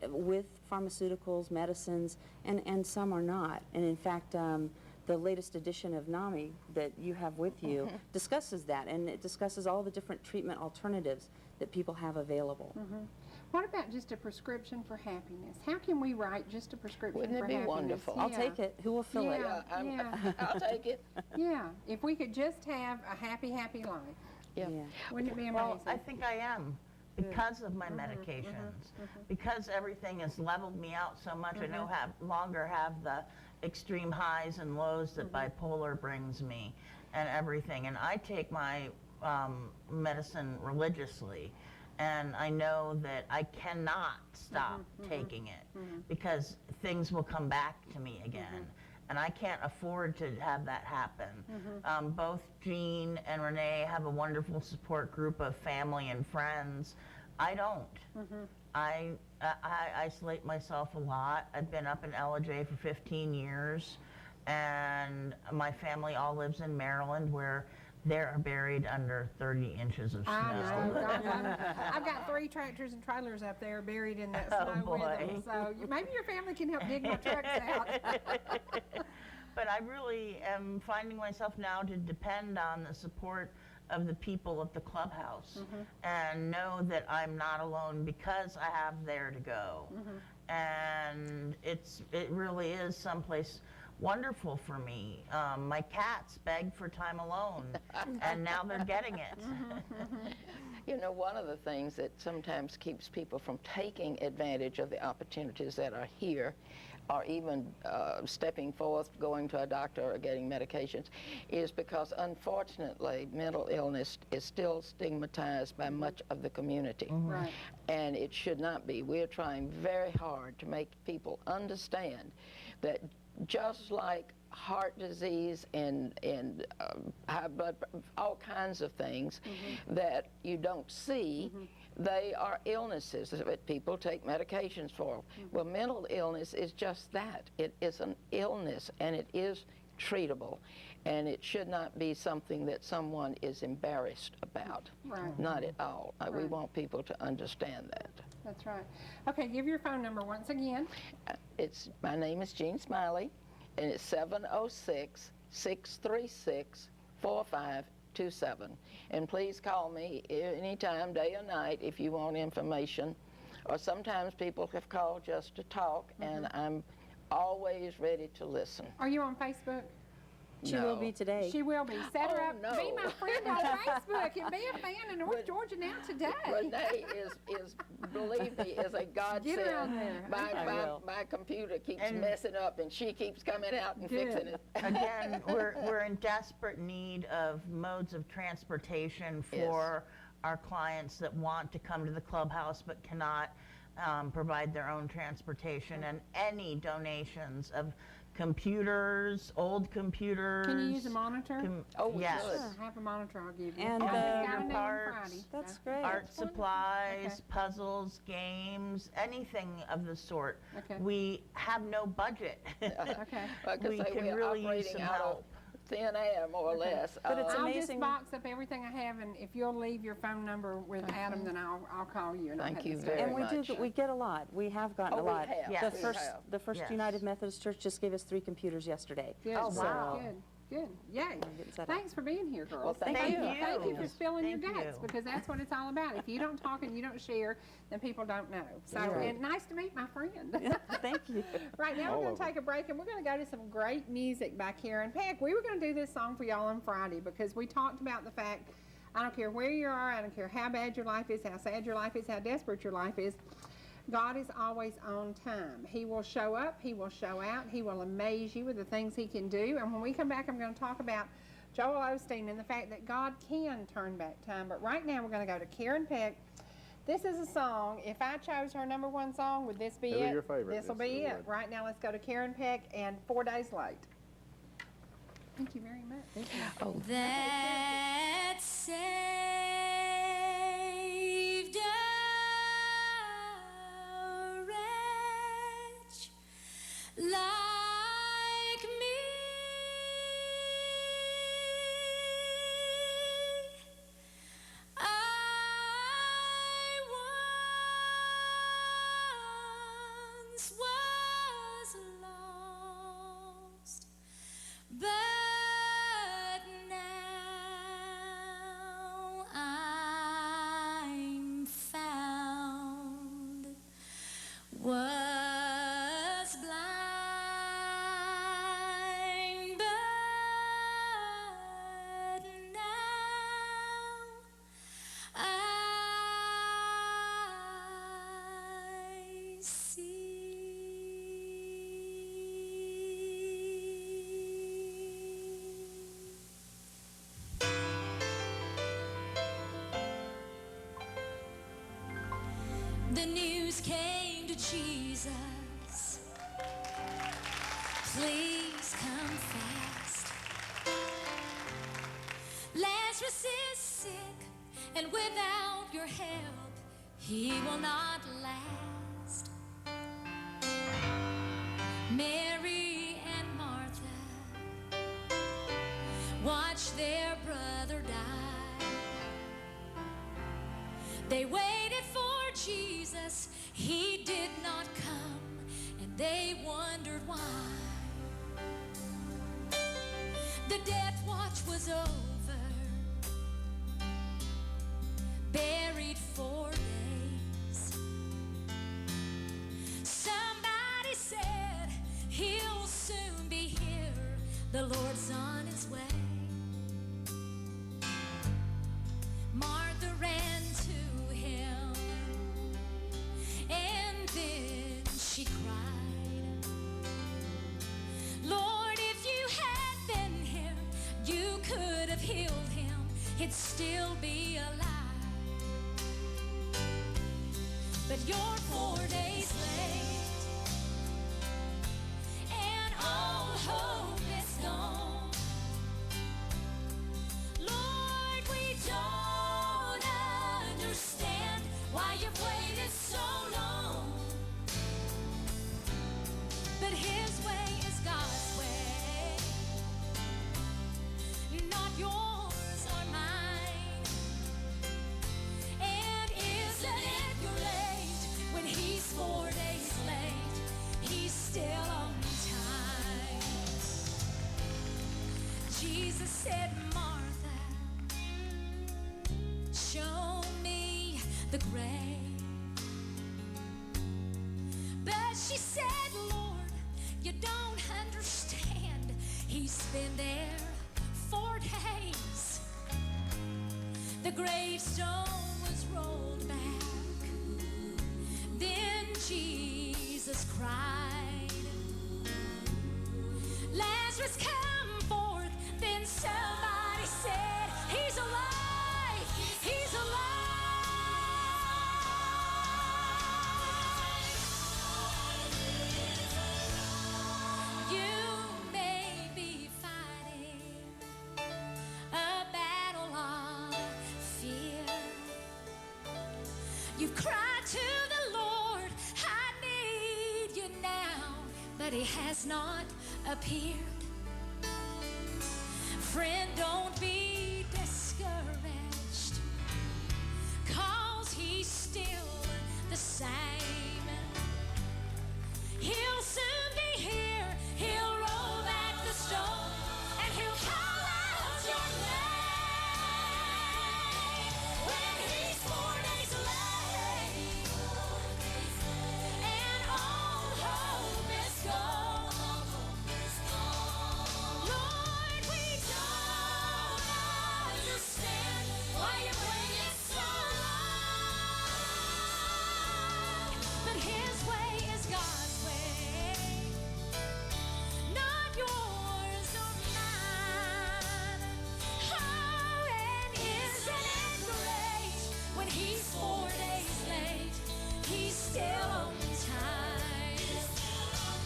with pharmaceuticals, medicines, and some are not. And in fact, the latest edition of NAMI that you have with you discusses that, and it discusses all the different treatment alternatives that people have available. What about just a prescription for happiness? How can we write just a prescription Wouldn't it for be happiness? wonderful? I'll take it. Who will fill it? Yeah. Yeah, I'll take it. Yeah, if we could just have a happy, happy life, Yeah. Yeah. wouldn't it be amazing? Well, I think I am because of my medications, because everything has leveled me out so much. I no longer have the extreme highs and lows that bipolar brings me and everything. And I take my medicine religiously, and I know that I cannot stop taking it because things will come back to me again. And I can't afford to have that happen. Both Jean and Renee have a wonderful support group of family and friends. I don't. I isolate myself a lot. I've been up in LJ for 15 years, and my family all lives in Maryland, where they're buried under 30 inches of snow. I know. I've got 3 tractors and trailers up there buried in that snow with them. boy. So maybe your family can help dig my trucks out. But I really am finding myself now to depend on the support of the people at the clubhouse and know that I'm not alone because I have there to go. And it really is someplace wonderful for me. My cats beg for time alone, and now they're getting it. You know, one of the things that sometimes keeps people from taking advantage of the opportunities that are here, or even stepping forth, going to a doctor or getting medications, is because unfortunately mental illness is still stigmatized by much of the community. Right. And it should not be. We're trying very hard to make people understand that just like heart disease and high blood, all kinds of things that you don't see, they are illnesses that people take medications for. Well, mental illness is just that. It is an illness, and it is treatable, and it should not be something that someone is embarrassed about. Right. Not at all. We Right. want people to understand that. That's right. Okay, give your phone number once again. My name is Jean Smiley, and it's 706-636-4527. And please call me anytime, day or night, if you want information. Or sometimes people have called just to talk, and I'm always ready to listen. Are you on Facebook? She will No. be today. She will be. Set her Oh, up. no. Be my friend on Facebook and be a fan in North Georgia now today. Renee is believe me, is a Get her on godsend. there. My computer keeps messing up, and she keeps coming out and Good. fixing it. Again, we're in desperate need of modes of transportation for our clients that want to come to the clubhouse but cannot provide their own transportation, and any donations of computers, old computers. Can you use a monitor? Oh, we yes. could. Sure, half a monitor I'll give you. And, I've got computer a new on parts. Friday, That's so. great. Art supplies, Okay. puzzles, games, anything of the sort. Okay. We have no budget. Okay. Like I We say, can we're really use operating some out of help. thin air, more or less. But it's I'll amazing. just box up everything I have, and if you'll leave your phone number with Adam, then I'll call you. And I'll Thank have you this very done. And we much. we get a lot. We have gotten Oh, a we lot. have. Yes. We have. The First Yes. United Methodist Church just gave us 3 computers yesterday. Good. Oh, wow. Good. Good. Yay. getting set up. Thanks for being here, girls. Well, thank you. Thank you for spilling your Thank guts, you. because that's what it's all about. If you don't talk and you don't share, then people don't know. So, right. and nice to meet my friend. Thank you. Right now, All we're going of to take a break, and we're going to go to some great music by Karen Peck. We were going to do this song for y'all on Friday because we talked about the fact, I don't care where you are, I don't care how bad your life is, how sad your life is, how desperate your life is, God is always on time. He will show up, He will show out, He will amaze you with the things He can do. And when we come back, I'm going to talk about Joel Osteen and the fact that God can turn back time. But right now, we're going to go to Karen Peck. This is a song. If I chose her #1 song, would this be It'll be it? your favorite. This will Yes, be it it. would. Right now, let's go to Karen Peck and 4 Days Late. Thank you very much. Thank you. That saved a wretch like me. I once was lost, but now I'm found. Was blind, but now I see. The news came to Jesus. Please come fast. Lazarus is sick, and without your help, he will not last. Mary and Martha watched their brother die. They waited for Jesus, he did not come, and they wondered why. The death watch was over, buried 4 days. Somebody said he'll soon be here, the Lord's on his way. Martha ran to him, and then she cried, Lord, if you had been here, you could have healed him, he'd still be alive. But you're 4 days late, and all hope is gone. Lord, we don't understand Jesus said, Martha, show me the grave. But she said, Lord, you don't understand. He's been there 4 days. The gravestone was rolled back. Then Jesus cried, Lazarus, come forth. Then somebody said, he's alive, he's alive. You may be fighting a battle of fear. You've cried to the Lord, I need you now, but he has not appeared. Friend, don't be discouraged, 'cause he's still the same. He'll soon be here, he'll roll back the stone, and he'll call out your name. When he's 4 days late, and all hope is gone. Lord, we don't understand why you waited so long, but his way is God's way, not yours or mine. Oh, and isn't it great when he's 4 days late, he's still on time.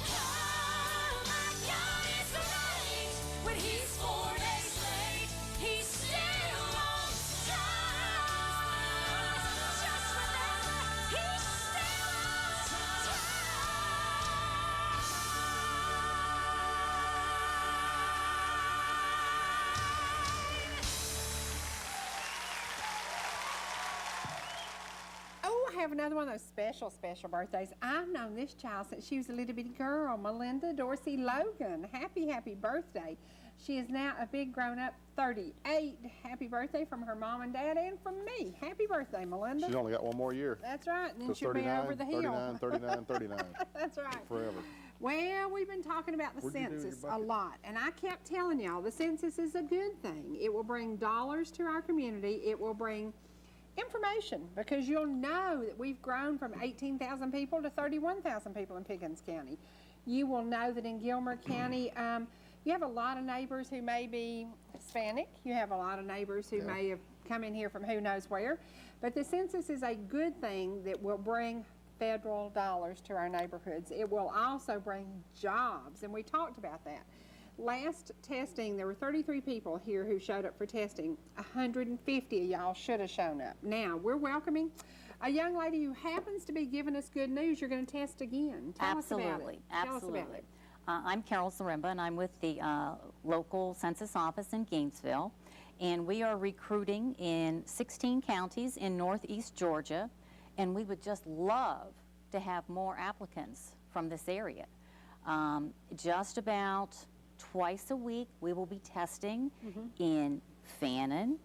Oh my God, it's great when he's 4 days late, he's still on time. Just remember, he's still on time. Oh, I have another one of those special birthdays. I've known this child since she was a little bitty girl, Melinda Dorsey Logan. Happy birthday. She is now a big grown-up 38. Happy birthday from her mom and dad and from me. Happy birthday, Melinda. She's only got one more year. That's right, and then So she'll be over the hill. 39. That's right. Forever. Well, we've been talking about the What'd you do with your census a bucket? lot, and I kept telling y'all the census is a good thing. It will bring dollars to our community. It will bring information, because you'll know that we've grown from 18,000 people to 31,000 people in Pickens County. You will know that in Gilmer County, you have a lot of neighbors who may be Hispanic. You have a lot of neighbors who may have come in here from who knows where. But the census is a good thing that will bring federal dollars to our neighborhoods. It will also bring jobs, and we talked about that. Last testing, there were 33 people here who showed up for testing. 150 of y'all should have shown up. Now, we're welcoming a young lady who happens to be giving us good news. You're going to test again. Tell us about it. Absolutely, Tell us about absolutely. it. I'm Carol Zaremba, and I'm with the local census office in Gainesville, and we are recruiting in 16 counties in northeast Georgia, and we would just love to have more applicants from this area. Just about twice a week, we will be testing in Fannin,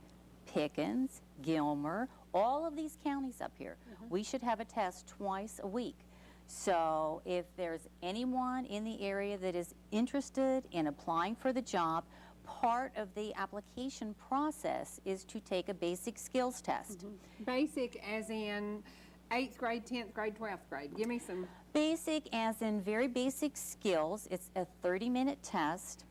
Pickens, Gilmer, all of these counties up here. We should have a test twice a week. So if there's anyone in the area that is interested in applying for the job, part of the application process is to take a basic skills test. Basic as in 8th grade, 10th grade, 12th grade. Give me some. Basic as in very basic skills. It's a 30-minute test.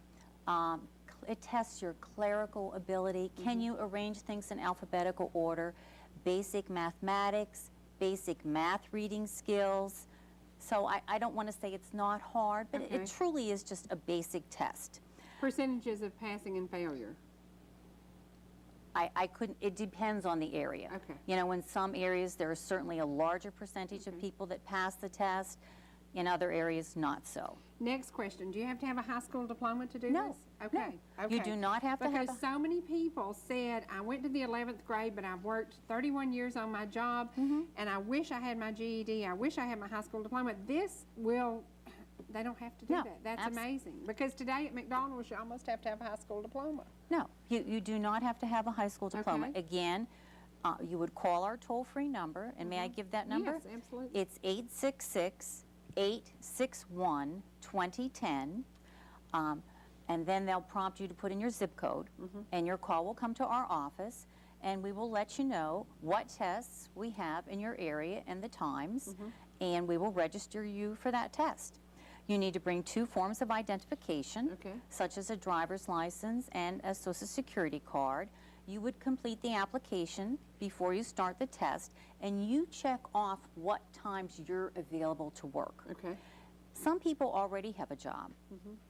It tests your clerical ability. Can you arrange things in alphabetical order? Basic mathematics, basic math reading skills. So I don't want to say it's not hard, but it truly is just a basic test. Percentages of passing and failure. I couldn't, it depends on the area. Okay. You know, in some areas, there is certainly a larger percentage of people that pass the test. In other areas, not so. Next question. Do you have to have a high school diploma to do No, this? no. Okay. You do not have to have Because so many people said, I went to the 11th grade, but I've worked 31 years on my job, and I wish I had my GED. I wish I had my high school diploma. This will They don't have to do No, that. That's amazing. Because today at McDonald's, you almost have to have a high school diploma. No, you do not have to have a high school diploma. Okay. Again, you would call our toll-free number, and may I give that number? Yes, absolutely. It's 866-861-2010. And then they'll prompt you to put in your zip code, and your call will come to our office, and we will let you know what tests we have in your area and the times, and we will register you for that test. You need to bring 2 forms of identification, Okay. such as a driver's license and a Social Security card. You would complete the application before you start the test, and you check off what times you're available to work. Okay. Some people already have a job,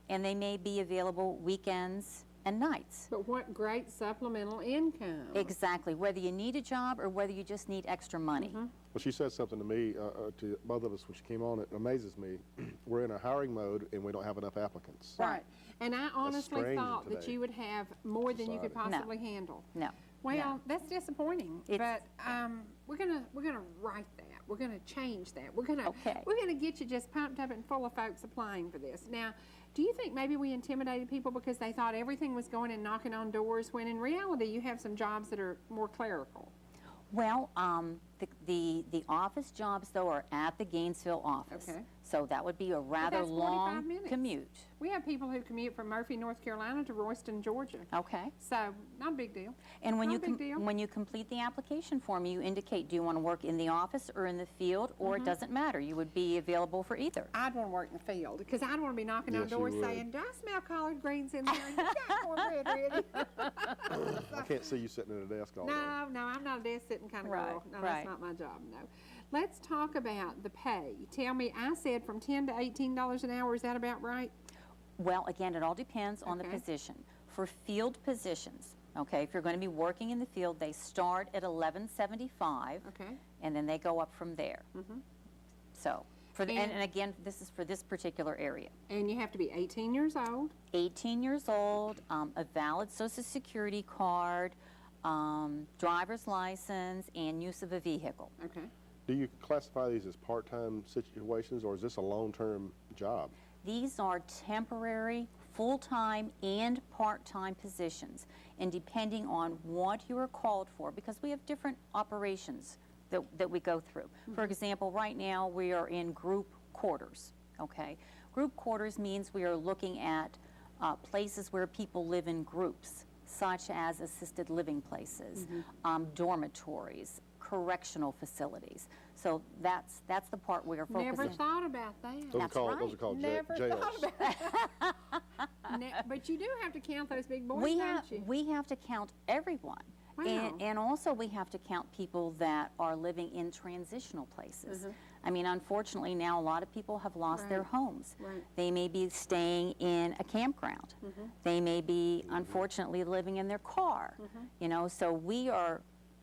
and they may be available weekends and nights. But what great supplemental income. Exactly, whether you need a job or whether you just need extra money. Well, she said something to me, to both of us when she came on. It amazes me. We're in a hiring mode, and we don't have enough applicants. Right. And I honestly strange thought that today. you would have more than you could Society. No. possibly handle. No. Well, No. that's disappointing. It's- But we're gonna right that. We're gonna change that. We're gonna Okay. get you just pumped up and full of folks applying for this. Now, do you think maybe we intimidated people because they thought everything was going and knocking on doors, when in reality you have some jobs that are more clerical? Well, the office jobs, though, are at the Gainesville office. Okay. So that would be a rather that's 45 long minutes. commute. We have people who commute from Murphy, North Carolina to Royston, Georgia. Okay. So, not a big deal. And when Not you a big deal. when you complete the application form, you indicate, do you want to work in the office or in the field, or it doesn't matter. You would be available for either. I'd want to work in the field because I'd want to be knocking on Yes, you doors would. saying, "Do I smell collard greens in there? You got cornbread ready?" I can't see you sitting at a desk all day. No, I'm not a desk sitting kind of Right, girl. No, right. that's not my job. No. Let's talk about the pay. Tell me, I said from $10 to $18 an hour. Is that about right? Well, again, it all depends on the Okay. position. For field positions, okay, if you're going to be working in the field, they start at $11.75, Okay. and then they go up from there. So, for the, And- and again, this is for this particular area. And you have to be 18 years old. 18 years old, a valid Social Security card, driver's license, and use of a vehicle. Okay. Do you classify these as part-time situations, or is this a long-term job? These are temporary, full-time, and part-time positions. And depending on what you are called for, because we have different operations that we go through. For example, right now we are in group quarters, okay? Group quarters means we are looking at places where people live in groups, such as assisted living places, dormitories, correctional facilities. So that's the part we are focusing. Never thought about that. Those are That's called, right. those are called Never jails. thought about that. But you do have to count those big boys, We don't you? have to count everyone. Wow. And also we have to count people that are living in transitional places. I mean, unfortunately now a lot of people have lost their Right. homes. Right. They may be staying in a campground. They may be unfortunately living in their car. You know, so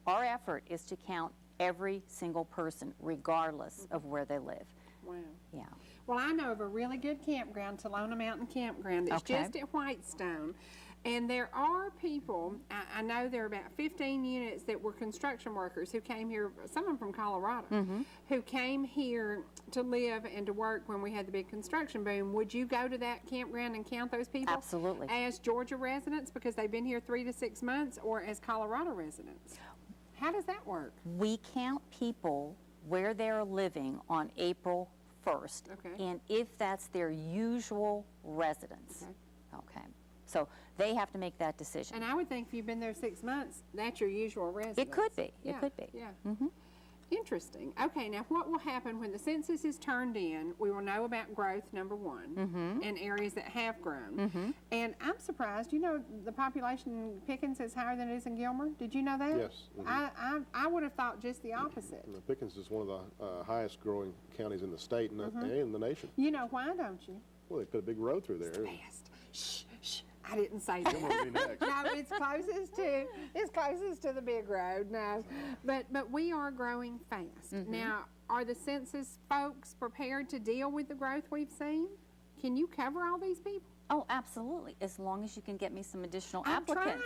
our effort is to count every single person regardless of where they live. Wow. Yeah. Well, I know of a really good campground, Talona Mountain Campground, that's Okay. just at Whitestone. And there are people, I know there are about 15 units that were construction workers who came here, some of them from Colorado, who came here to live and to work when we had the big construction boom. Would you go to that campground and count those people? Absolutely. As Georgia residents because they've been here 3 to 6 months, or as Colorado residents? How does that work? We count people where they're living on April 1st. Okay. And if that's their usual residence. Okay. Okay. So they have to make that decision. And I would think if you've been there 6 months, that's your usual residence. It could be. It Yeah, could be. Yeah. Mm-hmm. Interesting. Okay, now what will happen when the census is turned in? We will know about growth, number one, and areas that have grown. And I'm surprised, you know, the population in Pickens is higher than it is in Gilmer. Did you know that? Yes. I would have thought just the opposite. And Pickens is one of the highest growing counties in the state and the nation. You know why, don't you? Well, they put a big road through there. Best. Shh, shh. I didn't say that. Gilmer will be next. No, it's closest to the big road. No, but we are growing fast. Now, are the census folks prepared to deal with the growth we've seen? Can you cover all these people? Oh, absolutely. As long as you can get me some additional I'm applicants.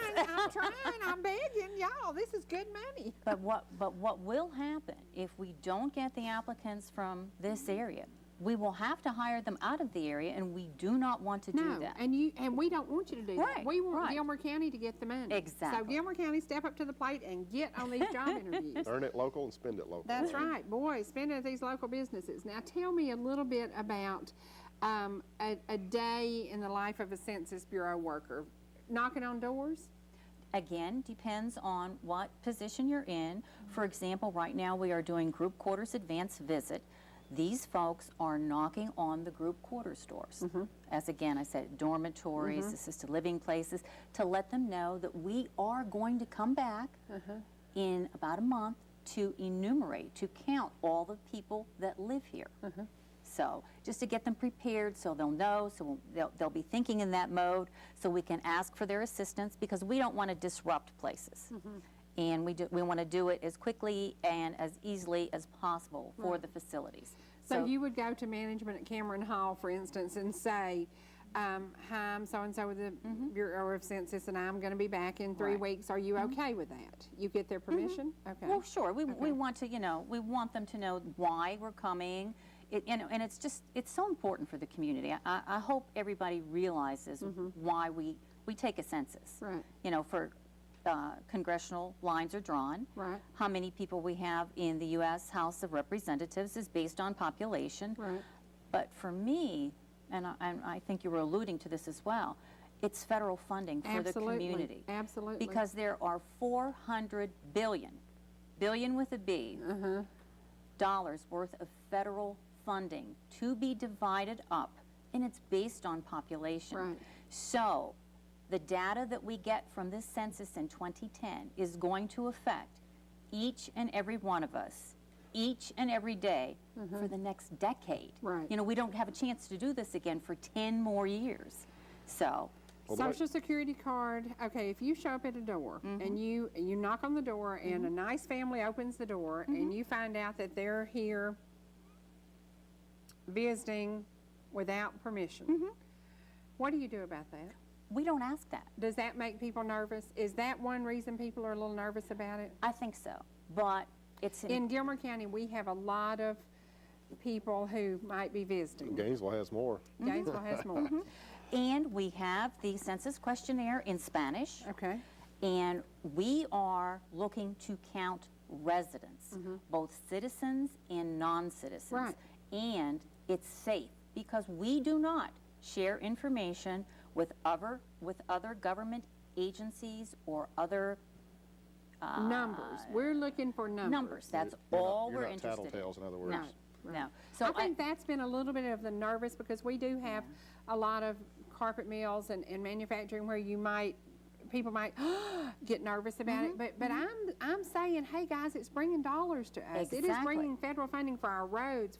trying. I'm begging y'all. This is good money. But what will happen if we don't get the applicants from this area? we will have to hire them out of the area, and we do not want to do that. And we don't want you to do that. Right, We want right. Gilmer County to get the money. Exactly. So Gilmer County, step up to the plate and get on these job interviews. Earn it local and spend it local. That's right, boy, spend it at these local businesses. Now tell me a little bit about a day in the life of a Census Bureau worker. Knocking on doors? Again, depends on what position you're in. For example, right now we are doing group quarters advanced visit. These folks are knocking on the group quarters doors. As again, I said, dormitories, assisted living places, to let them know that we are going to come back in about a month to enumerate, to count all the people that live here. So just to get them prepared so they'll know, so they'll be thinking in that mode, so we can ask for their assistance, because we don't want to disrupt places. And we want to do it as quickly and as easily as possible for the facilities. So you would go to management at Cameron Hall, for instance, and say, hi, I'm so-and-so with the Bureau of Census, and I'm going to be back in 3 weeks. Are you okay with that? You get their permission? Okay. Well, sure. We want to, we want them to know why we're coming. And it's so important for the community. I hope everybody realizes why we take a census. Right. For congressional lines are drawn. Right. How many people we have in the U.S. House of Representatives is based on population. Right. But for me, and I think you were alluding to this as well, it's federal funding for the community. Absolutely. Because there are $400 billion with a B, dollars worth of federal funding to be divided up, and it's based on population. Right. So the data that we get from this census in 2010 is going to affect each and every one of us, each and every day for the next decade. Right. We don't have a chance to do this again for 10 more years. So. Social Security card, okay, if you show up at a door and you knock on the door and a nice family opens the door and you find out that they're here visiting without permission, what do you do about that? We don't ask that. Does that make people nervous? Is that one reason people are a little nervous about it? I think so, but it's in Gilmer County, we have a lot of people who might be visiting. Gainesville has more. Gainesville has more. And we have the census questionnaire in Spanish. Okay. And we are looking to count residents, both citizens and non-citizens. Right. And it's safe because we do not share information with other government agencies or other numbers. We're looking for numbers. Numbers. That's all we're interested in. Tattletales, in other words. No. So I think that's been a little bit of the nervous, because we do have a lot of carpet mills and manufacturing where people might get nervous about it. But I'm saying, hey guys, it's bringing dollars to us. Exactly. It is bringing federal funding for our roads.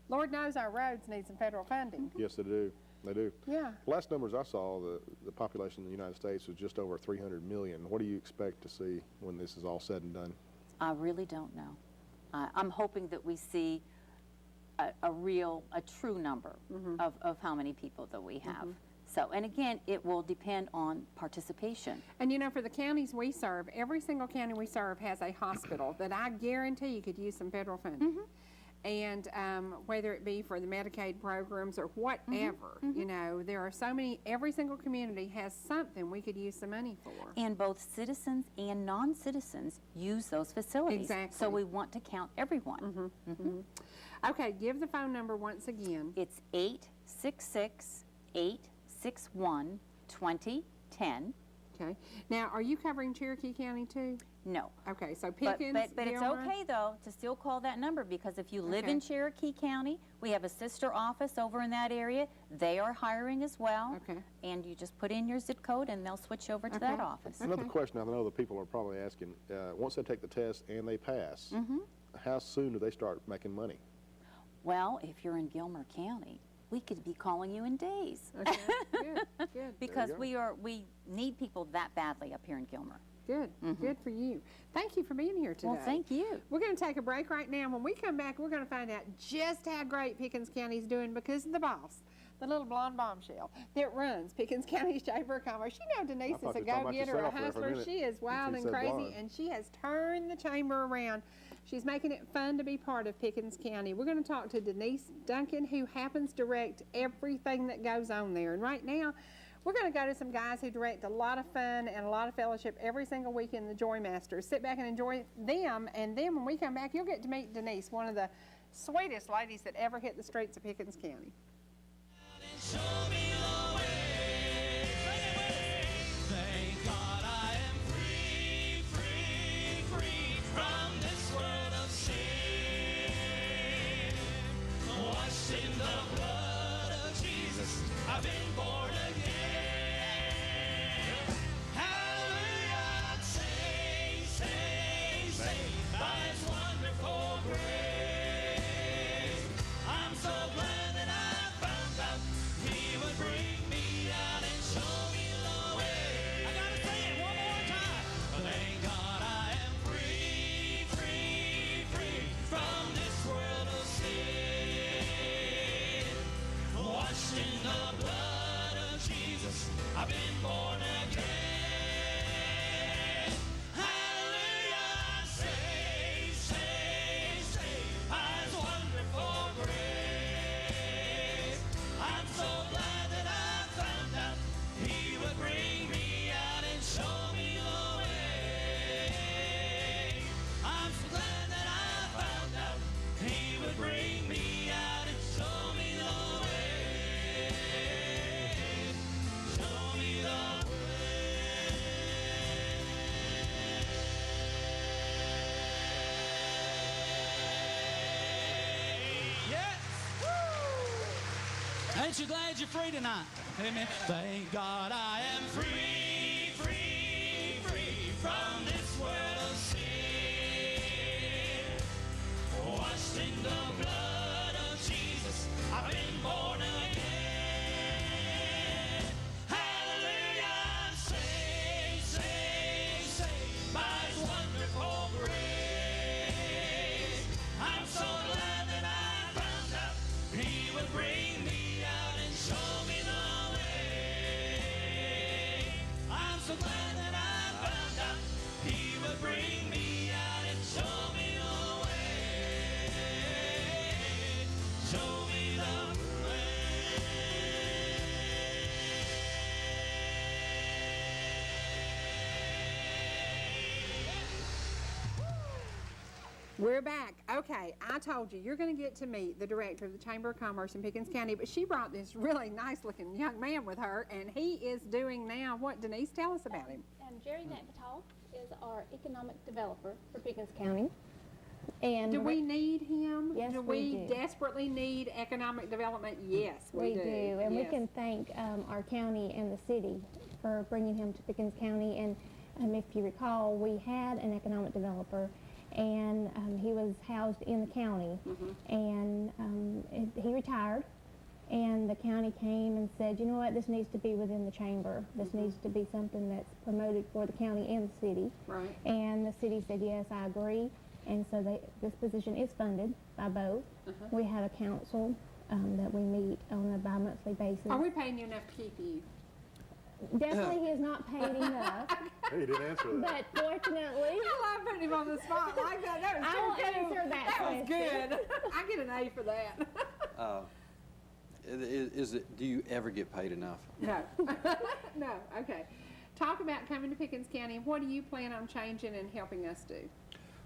Lord knows our roads need some federal funding. Yes, they do. They do. Yeah. Last numbers I saw, the population in the United States was just over 300 million. What do you expect to see when this is all said and done? I really don't know. I'm hoping that we see a true number of how many people that we have. So, and again, it will depend on participation. And for the counties we serve, every single county we serve has a hospital that I guarantee you could use some federal funding. And whether it be for the Medicaid programs or whatever, there are so many, every single community has something we could use some money for. And both citizens and non-citizens use those facilities. Exactly. So we want to count everyone. Okay, give the phone number once again. It's 866-861-2010. Okay. Now, are you covering Cherokee County too? No. Okay, so But Pickens, it's Gilmer? okay, though, to still call that number, because if you live in Cherokee County, we have a sister office over in that area. They are hiring as well. Okay. And you just put in your zip code, and they'll switch over to that office. Another question I know that people are probably asking, once they take the test and they pass, how soon do they start making money? Well, if you're in Gilmer County, we could be calling you in days. Okay, good. Because we need people that badly up here in Gilmer. Good, good for you. Thank you for being here today. Well, thank you. We're going to take a break right now. When we come back, we're going to find out just how great Pickens County is doing because of the boss, the little blonde bombshell that runs Pickens County Chamber of Commerce. Denise is a go-getter, a hustler. She is wild and crazy, and she has turned the chamber around. She's making it fun to be part of Pickens County. We're going to talk to Denise Duncan, who happens to direct everything that goes on there. And right now, we're going to go to some guys who direct a lot of fun and a lot of fellowship every single week in the Joy Masters. Sit back and enjoy them, and then when we come back, you'll get to meet Denise, one of the sweetest ladies that ever hit the streets of Pickens County. Show me the way. Thank God I am free, free, free from this world of sin. Washed in the blood of Jesus, I've been born again. Hallelujah, saved, saved, saved by His wonderful grace. I'm so glad that I found out He would bring me out and show me the way. I gotta say it one more time. Thank God I am free, free, free from this world of sin. Washed in the blood of Jesus, I've been born again. Hallelujah, saved, saved, saved by His wonderful grace. I'm so glad that I found out He would bring me out and show me the way. I'm so glad that I found out He would bring me out and show me the way. Show me the way. Yes. Ain't you glad you're free tonight? Amen. Thank God I am free, free, free from this world of sin. Washed in the blood of Jesus, I've been born again. Hallelujah, I'm saved, saved, saved by His wonderful grace. I'm so glad that I found out He would bring me out and show me the way. I'm so glad that I found out He would bring me out and show me the way. Show me the We're back. Okay, I told you, you're going to get to meet the director of the Chamber of Commerce in Pickens County, but she brought this really nice-looking young man with her, and he is doing now what? Denise, tell us about him. Jerry Nechvatal is our economic developer for Pickens County. And Do we need him? Yes, do we we do. desperately need economic development? Yes, we do. And we Yes. can thank our county and the city for bringing him to Pickens County. And if you recall, we had an economic developer, and he was housed in the county. And he retired, and the county came and said, you know what, this needs to be within the chamber. This needs to be something that's promoted for the county and the city. Right. And the city said, yes, I agree. And so this position is funded by both. We have a council that we meet on a bi-monthly basis. Are we paying you enough to keep you? Definitely he is not paid enough, Hey, you didn't answer that. but fortunately, I love putting him on the spot like that. That was I will too cool. answer that That was question. good. I get an A for that. Do you ever get paid enough? No. No, okay. Talk about coming to Pickens County. What do you plan on changing and helping us do?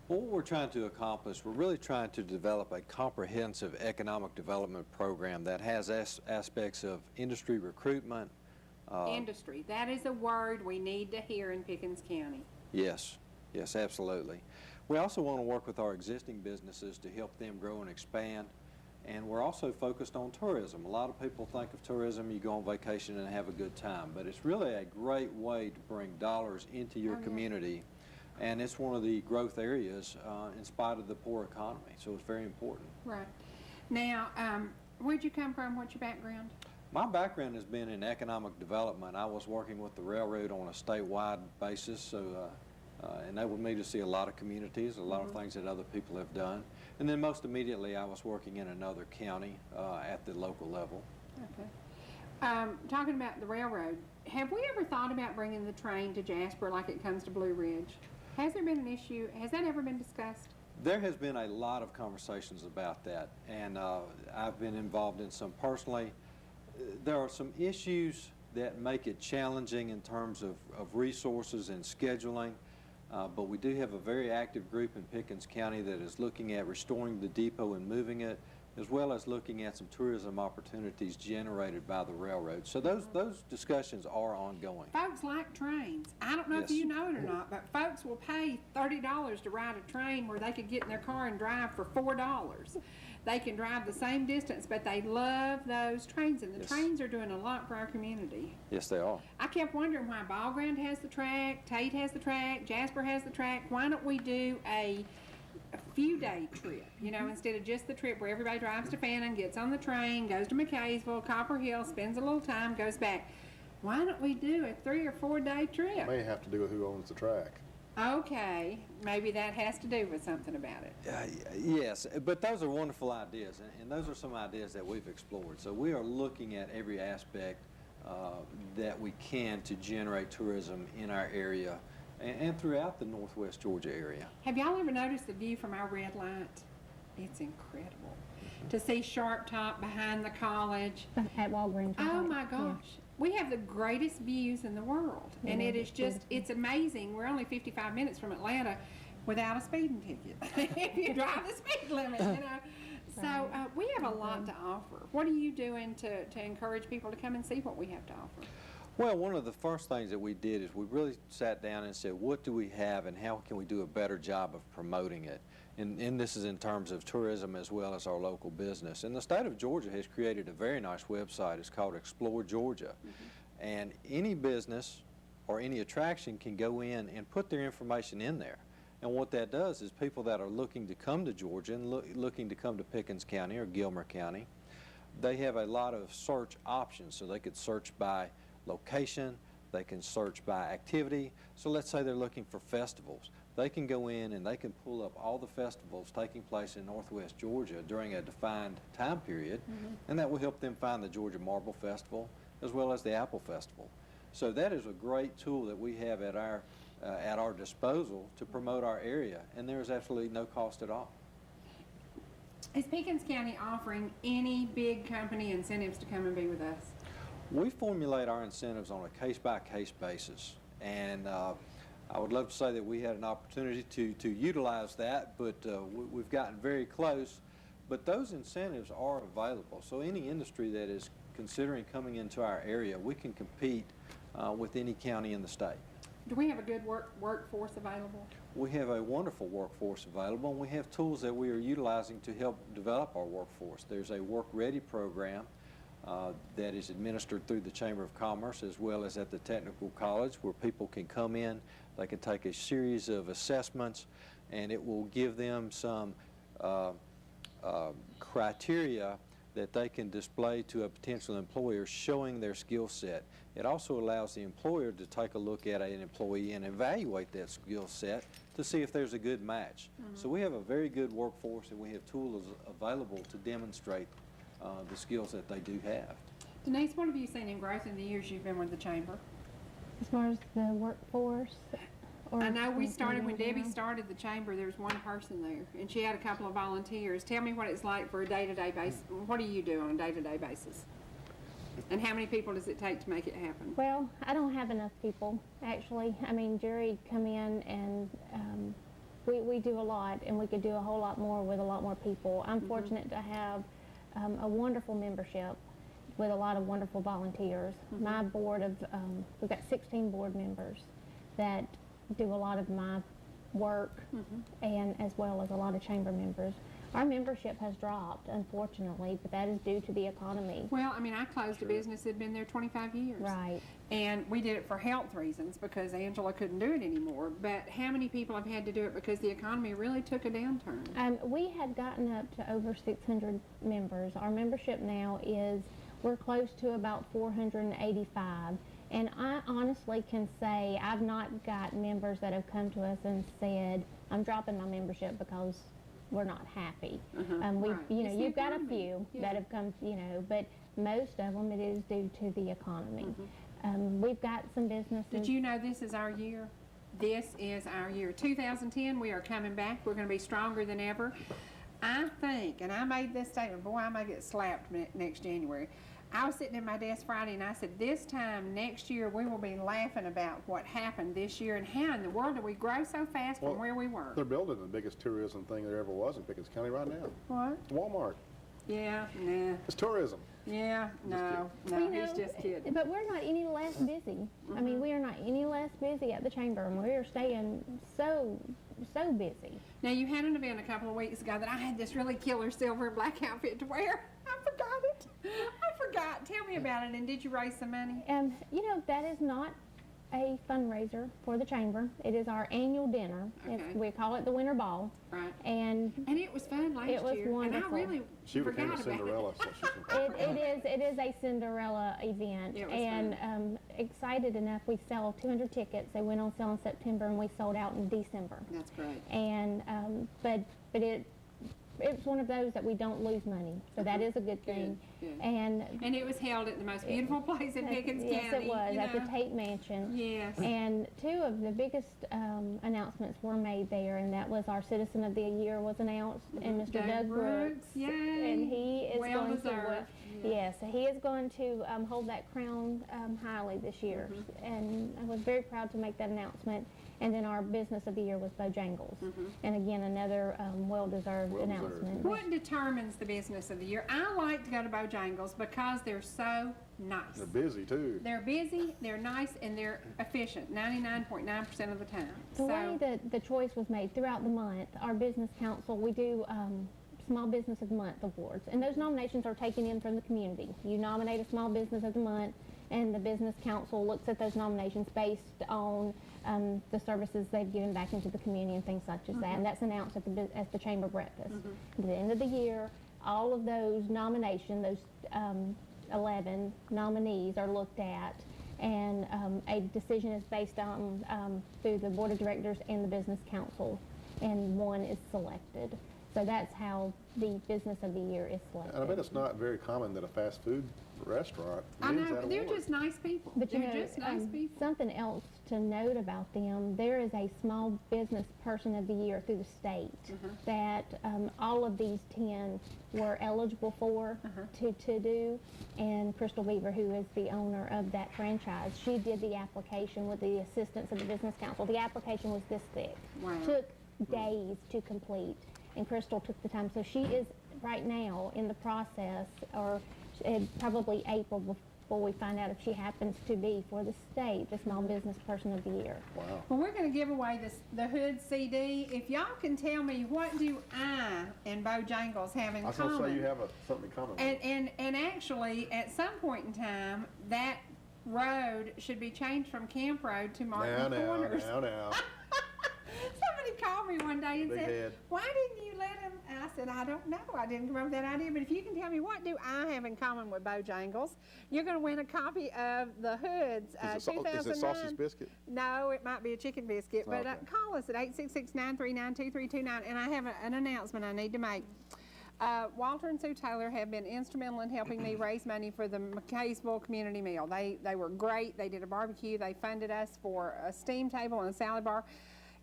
Well, what we're trying to accomplish, we're really trying to develop a comprehensive economic development program that has aspects of industry recruitment. Industry. That is a word we need to hear in Pickens County. Yes, yes, absolutely. We also want to work with our existing businesses to help them grow and expand. And we're also focused on tourism. A lot of people think of tourism, you go on vacation and have a good time, but it's really a great way to bring dollars into your community. And it's one of the growth areas in spite of the poor economy, so it's very important. Right. Now, where'd you come from? What's your background? My background has been in economic development. I was working with the railroad on a statewide basis, so enabled me to see a lot of communities, a lot of things that other people have done. And then most immediately, I was working in another county at the local level. Okay. Talking about the railroad, have we ever thought about bringing the train to Jasper like it comes to Blue Ridge? Has there been an issue? Has that ever been discussed? There has been a lot of conversations about that, and I've been involved in some personally. There are some issues that make it challenging in terms of resources and scheduling, but we do have a very active group in Pickens County that is looking at restoring the depot and moving it, as well as looking at some tourism opportunities generated by the railroad. So those discussions are ongoing. Folks like trains. I don't know if Yes. you know it or not, but folks will pay $30 to ride a train where they could get in their car and drive for $4. They can drive the same distance, but they love those trains, and the Yes. trains are doing a lot for our community. Yes, they are. I kept wondering why Ball Ground has the track, Tate has the track, Jasper has the track. Why don't we do a few day trip, you know, instead of just the trip where everybody drives to Fannin, gets on the train, goes to McKaysville, Copper Hill, spends a little time, goes back. Why don't we do a 3 or 4 day trip? May have to do with who owns the track. Okay, maybe that has to do with something about it. Yes, but those are wonderful ideas, and those are some ideas that we've explored. So we are looking at every aspect that we can to generate tourism in our area and throughout the Northwest Georgia area. Have y'all ever noticed the view from our red light? It's incredible. To see Sharp Top behind the college. At Walgreens. Oh right? my Yeah. gosh. We have the greatest views in the world. And it is just, it's amazing. We're only 55 minutes from Atlanta without a speeding ticket. If you drive the speed limit, you know. So we have a lot to offer. What are you doing to encourage people to come and see what we have to offer? Well, one of the first things that we did is we really sat down and said, what do we have and how can we do a better job of promoting it? And this is in terms of tourism as well as our local business. And the state of Georgia has created a very nice website. It's called Explore Georgia. And any business or any attraction can go in and put their information in there. And what that does is people that are looking to come to Georgia and looking to come to Pickens County or Gilmer County, they have a lot of search options. So they could search by location, they can search by activity. So let's say they're looking for festivals. They can go in and they can pull up all the festivals taking place in Northwest Georgia during a defined time period, and that will help them find the Georgia Marble Festival as well as the Apple Festival. So that is a great tool that we have at our disposal to promote our area, and there is absolutely no cost at all. Is Pickens County offering any big company incentives to come and be with us? We formulate our incentives on a case-by-case basis, and I would love to say that we had an opportunity to utilize that, but we've gotten very close. But those incentives are available, so any industry that is considering coming into our area, we can compete with any county in the state. Do we have a good workforce available? We have a wonderful workforce available, and we have tools that we are utilizing to help develop our workforce. There's a Work Ready program that is administered through the Chamber of Commerce as well as at the Technical College, where people can come in, they can take a series of assessments, and it will give them some criteria that they can display to a potential employer showing their skill set. It also allows the employer to take a look at an employee and evaluate that skill set to see if there's a good match. So we have a very good workforce, and we have tools available to demonstrate the skills that they do have. Denise, what have you seen in growth in the years you've been with the Chamber? As far as the workforce? Or I know we started, when anything Debbie else? started the Chamber, there was one person there, and she had a couple of volunteers. Tell me what it's like for a day-to-day basis. What do you do on a day-to-day basis? And how many people does it take to make it happen? Well, I don't have enough people, actually. I mean, Cherie come in and we do a lot, and we could do a whole lot more with a lot more people. I'm fortunate to have a wonderful membership with a lot of wonderful volunteers. My board of, we've got 16 board members that do a lot of my work, and as well as a lot of chamber members. Our membership has dropped, unfortunately, but that is due to the economy. Well, I mean, I closed a business that had been there 25 years. Right. And we did it for health reasons because Angela couldn't do it anymore. But how many people have had to do it because the economy really took a downturn? We had gotten up to over 600 members. Our membership now is, we're close to about 485. And I honestly can say I've not got members that have come to us and said, I'm dropping my membership because we're not happy. Right. You know, It's the you've got a economy. few that have come, you know, but most of them it is due to the economy. We've got some businesses. Did you know this is our year? this is our year. 2010, we are coming back. We're going to be stronger than ever. I think, and I made this statement, boy, I may get slapped next January. I was sitting at my desk Friday and I said, this time next year we will be laughing about what happened this year and how in the world did we grow so fast from where we were. They're building the biggest tourism thing there ever was in Pickens County right now. What? Walmart. Yeah, nah. It's tourism. Yeah, no, You he's know, just kidding. But we're not any less busy. I mean, we are not any less busy at the chamber, and we are staying so busy. Now, you had an event a couple of weeks ago that I had this really killer silver and black outfit to wear. I forgot it. I forgot. Tell me about it, and did you raise some money? You know, that is not a fundraiser for the chamber. It is our annual dinner. Okay. We call it the Winter Ball. Right. And it was fun last year. it was wonderful. And I really She became forgot a about Cinderella. it. So she's It is a Cinderella event. It was and excited enough, we sell 200 tickets. They went on sale in September, and we sold out in December. That's great. And but it's one of those that we don't lose money, so that is a good thing. Good. And it was held at the most beautiful place in Pickens yes, County. it was you at the know. Tate Mansion. Yes. And two of the biggest announcements were made there, and that was our Citizen of the Year was announced, and Mr. Doug Brooks. Yay. And he is Well going deserved. to, yes, he is going to hold that crown highly this year. And I was very proud to make that announcement. And then our Business of the Year was Bojangles. And again, another well-deserved announcement. What determines the business of the year? I like to go to Bojangles because they're so nice. They're busy too. They're busy, they're nice, and they're efficient 99.9% of the time. The way that the choice was made throughout the month, our business council, we do Small Business of the Month awards, and those nominations are taken in from the community. You nominate a small business of the month, and the business council looks at those nominations based on the services they've given back into the community and things such as that, and that's announced at the chamber breakfast. At the end of the year, all of those nominations, those 11 nominees are looked at, and a decision is based on through the board of directors and the business council, and one is selected. So that's how the business of the year is selected. And I bet it's not very common that a fast food restaurant I wins know, that but they're award. just nice people. But you They're know, just nice people. something else to note about them, there is a small business person of the year through the state that all of these 10 were eligible for to do, and Crystal Beaver, who is the owner of that franchise, she did the application with the assistance of the business council. The application was this thick. Wow. Took days to complete, and Crystal took the time. So she is right now in the process, or probably April before we find out if she happens to be for the state, the Small Business Person of the Year. Wow. Well, we're going to give away the Hood CD. If y'all can tell me, what do I and Bojangles have in I was common? going to say you have something in common. And actually, at some point in time, that road should be changed from Camp Road to Martin Corners. Now. Somebody called me one day and Big said, head. why didn't you let him? And I said, I don't know. I didn't come up with that idea. But if you can tell me, what do I have in common with Bojangles? You're going to win a copy of the Hoods Is it 2009. sausage biscuit? No, it might be a chicken biscuit. But Okay. call us at 866-939-2329. And I have an announcement I need to make. Walter and Sue Taylor have been instrumental in helping me raise money for the McKaysville Community Meal. They were great. They did a barbecue. They funded us for a steam table and a salad bar.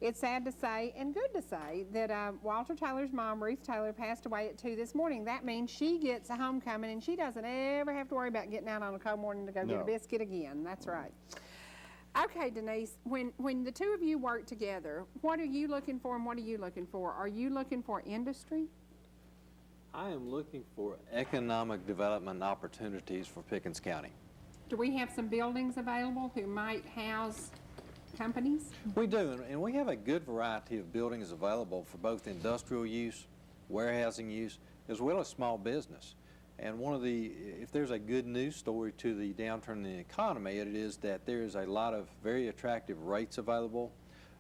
It's sad to say and good to say that Walter Taylor's mom, Ruth Taylor, passed away at 2 this morning. That means she gets a homecoming and she doesn't ever have to worry about getting out on a cold morning to go get a No. biscuit again. That's right. Okay, Denise, when the two of you work together, what are you looking for and what are you looking for? Are you looking for industry? I am looking for economic development opportunities for Pickens County. Do we have some buildings available who might house companies? We do, and we have a good variety of buildings available for both industrial use, warehousing use, as well as small business. And if there's a good news story to the downturn in the economy, it is that there is a lot of very attractive rates available.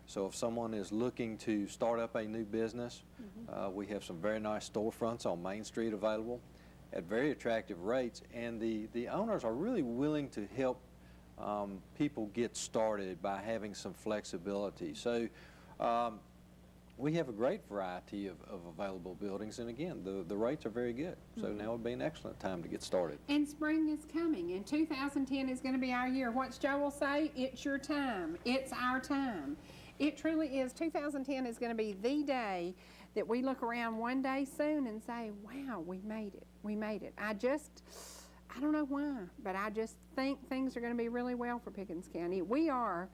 So if someone is looking to start up a new business, we have some very nice storefronts on Main Street available at very attractive rates, and the owners are really willing to help people get started by having some flexibility. So we have a great variety of available buildings, and again, the rates are very good. So now would be an excellent time to get started. And spring is coming, and 2010 is going to be our year. What's Joel say? It's your time. It's our time. It truly is. 2010 is going to be the day that we look around one day soon and say, wow, we made it. We made it. I don't know why, but I just think things are going to be really well for Pickens County. We are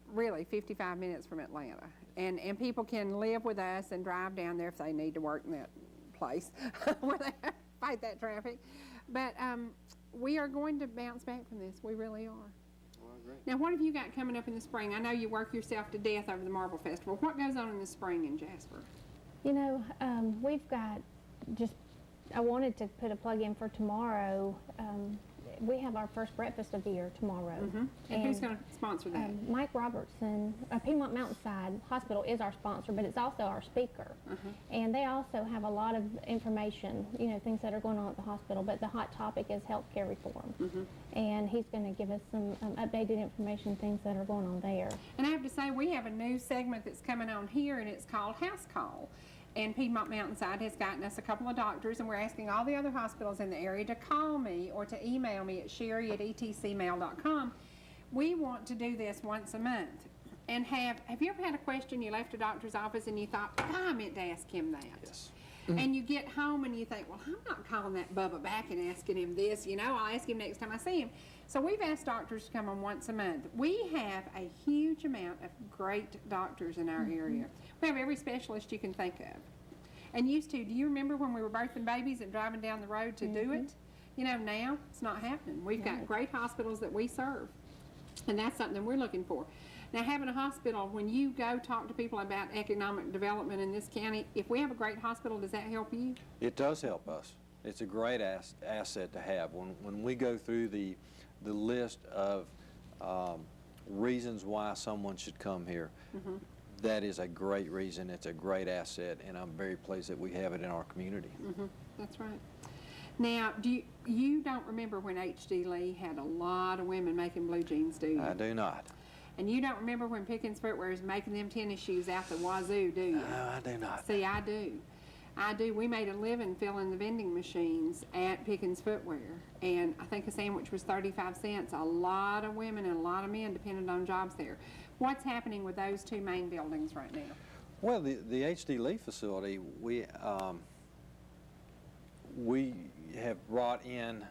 really 55 minutes from Atlanta, and people can live with us and drive down there if they need to work in that place where they have to fight that traffic. But we are going to bounce back from this. We really are. Well, great. Now, what have you got coming up in the spring? I know you work yourself to death over the Marble Festival. What goes on in the spring in Jasper? You know, we've got I wanted to put a plug in for tomorrow. We have our first breakfast of the year tomorrow. And who's going to sponsor that? Mike Robertson, Piedmont Mountainside Hospital is our sponsor, but it's also our speaker. And they also have a lot of information, you know, things that are going on at the hospital, but the hot topic is healthcare reform. And he's going to give us some updated information, things that are going on there. And I have to say, we have a new segment that's coming on here, and it's called House Call. And Piedmont Mountainside has gotten us a couple of doctors, and we're asking all the other hospitals in the area to call me or to email me at cherie@etcmail.com. We want to do this once a month. And have you ever had a question, you left a doctor's office and you thought, oh, I meant to ask him that? Yes. And you get home and you think, well, I'm not calling that Bubba back and asking him this, you know, I'll ask him next time I see him. So we've asked doctors to come on once a month. We have a huge amount of great doctors in our area. We have every specialist you can think of. And do you remember when we were birthing babies and driving down the road to do it? You know, now it's not happening. We've got great hospitals that we serve, and that's something we're looking for. Now, having a hospital, when you go talk to people about economic development in this county, if we have a great hospital, does that help you? It does help us. It's a great asset to have. When we go through the list of reasons why someone should come here, that is a great reason. It's a great asset, and I'm very pleased that we have it in our community. That's right. Now, you don't remember when H.D. Lee had a lot of women making blue jeans, do you? I do not. And you don't remember when Pickens Footwear is making them tennis shoes out the wazoo, do you? No, I do not. See, I do. I do. We made a living filling the vending machines at Pickens Footwear, and I think a sandwich was 35 cents. A lot of women and a lot of men depended on jobs there. What's happening with those two main buildings right now? Well, the H.D. Lee facility, we have brought in,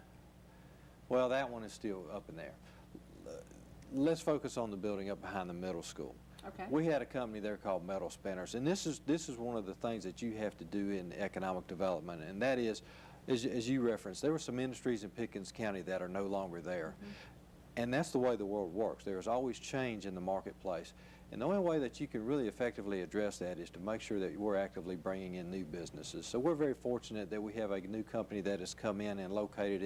well, that one is still up in there. Let's focus on the building up behind the middle school. Okay. We had a company there called Metal Spinners, and this is one of the things that you have to do in economic development, and that is, as you referenced, there were some industries in Pickens County that are no longer there. And that's the way the world works. There's always change in the marketplace. And the only way that you can really effectively address that is to make sure that we're actively bringing in new businesses. So we're very fortunate that we have a new company that has come in and located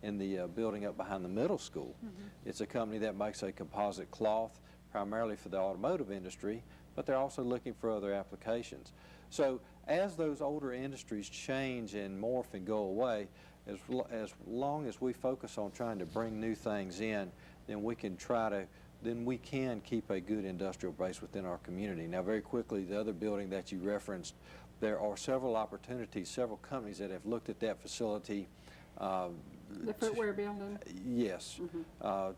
in the building up behind the middle school. It's a company that makes a composite cloth primarily for the automotive industry, but they're also looking for other applications. So as those older industries change and morph and go away, as long as we focus on trying to bring new things in, then we can keep a good industrial base within our community. Now, very quickly, the other building that you referenced, there are several opportunities, several companies that have looked at that facility. The footwear building? Yes.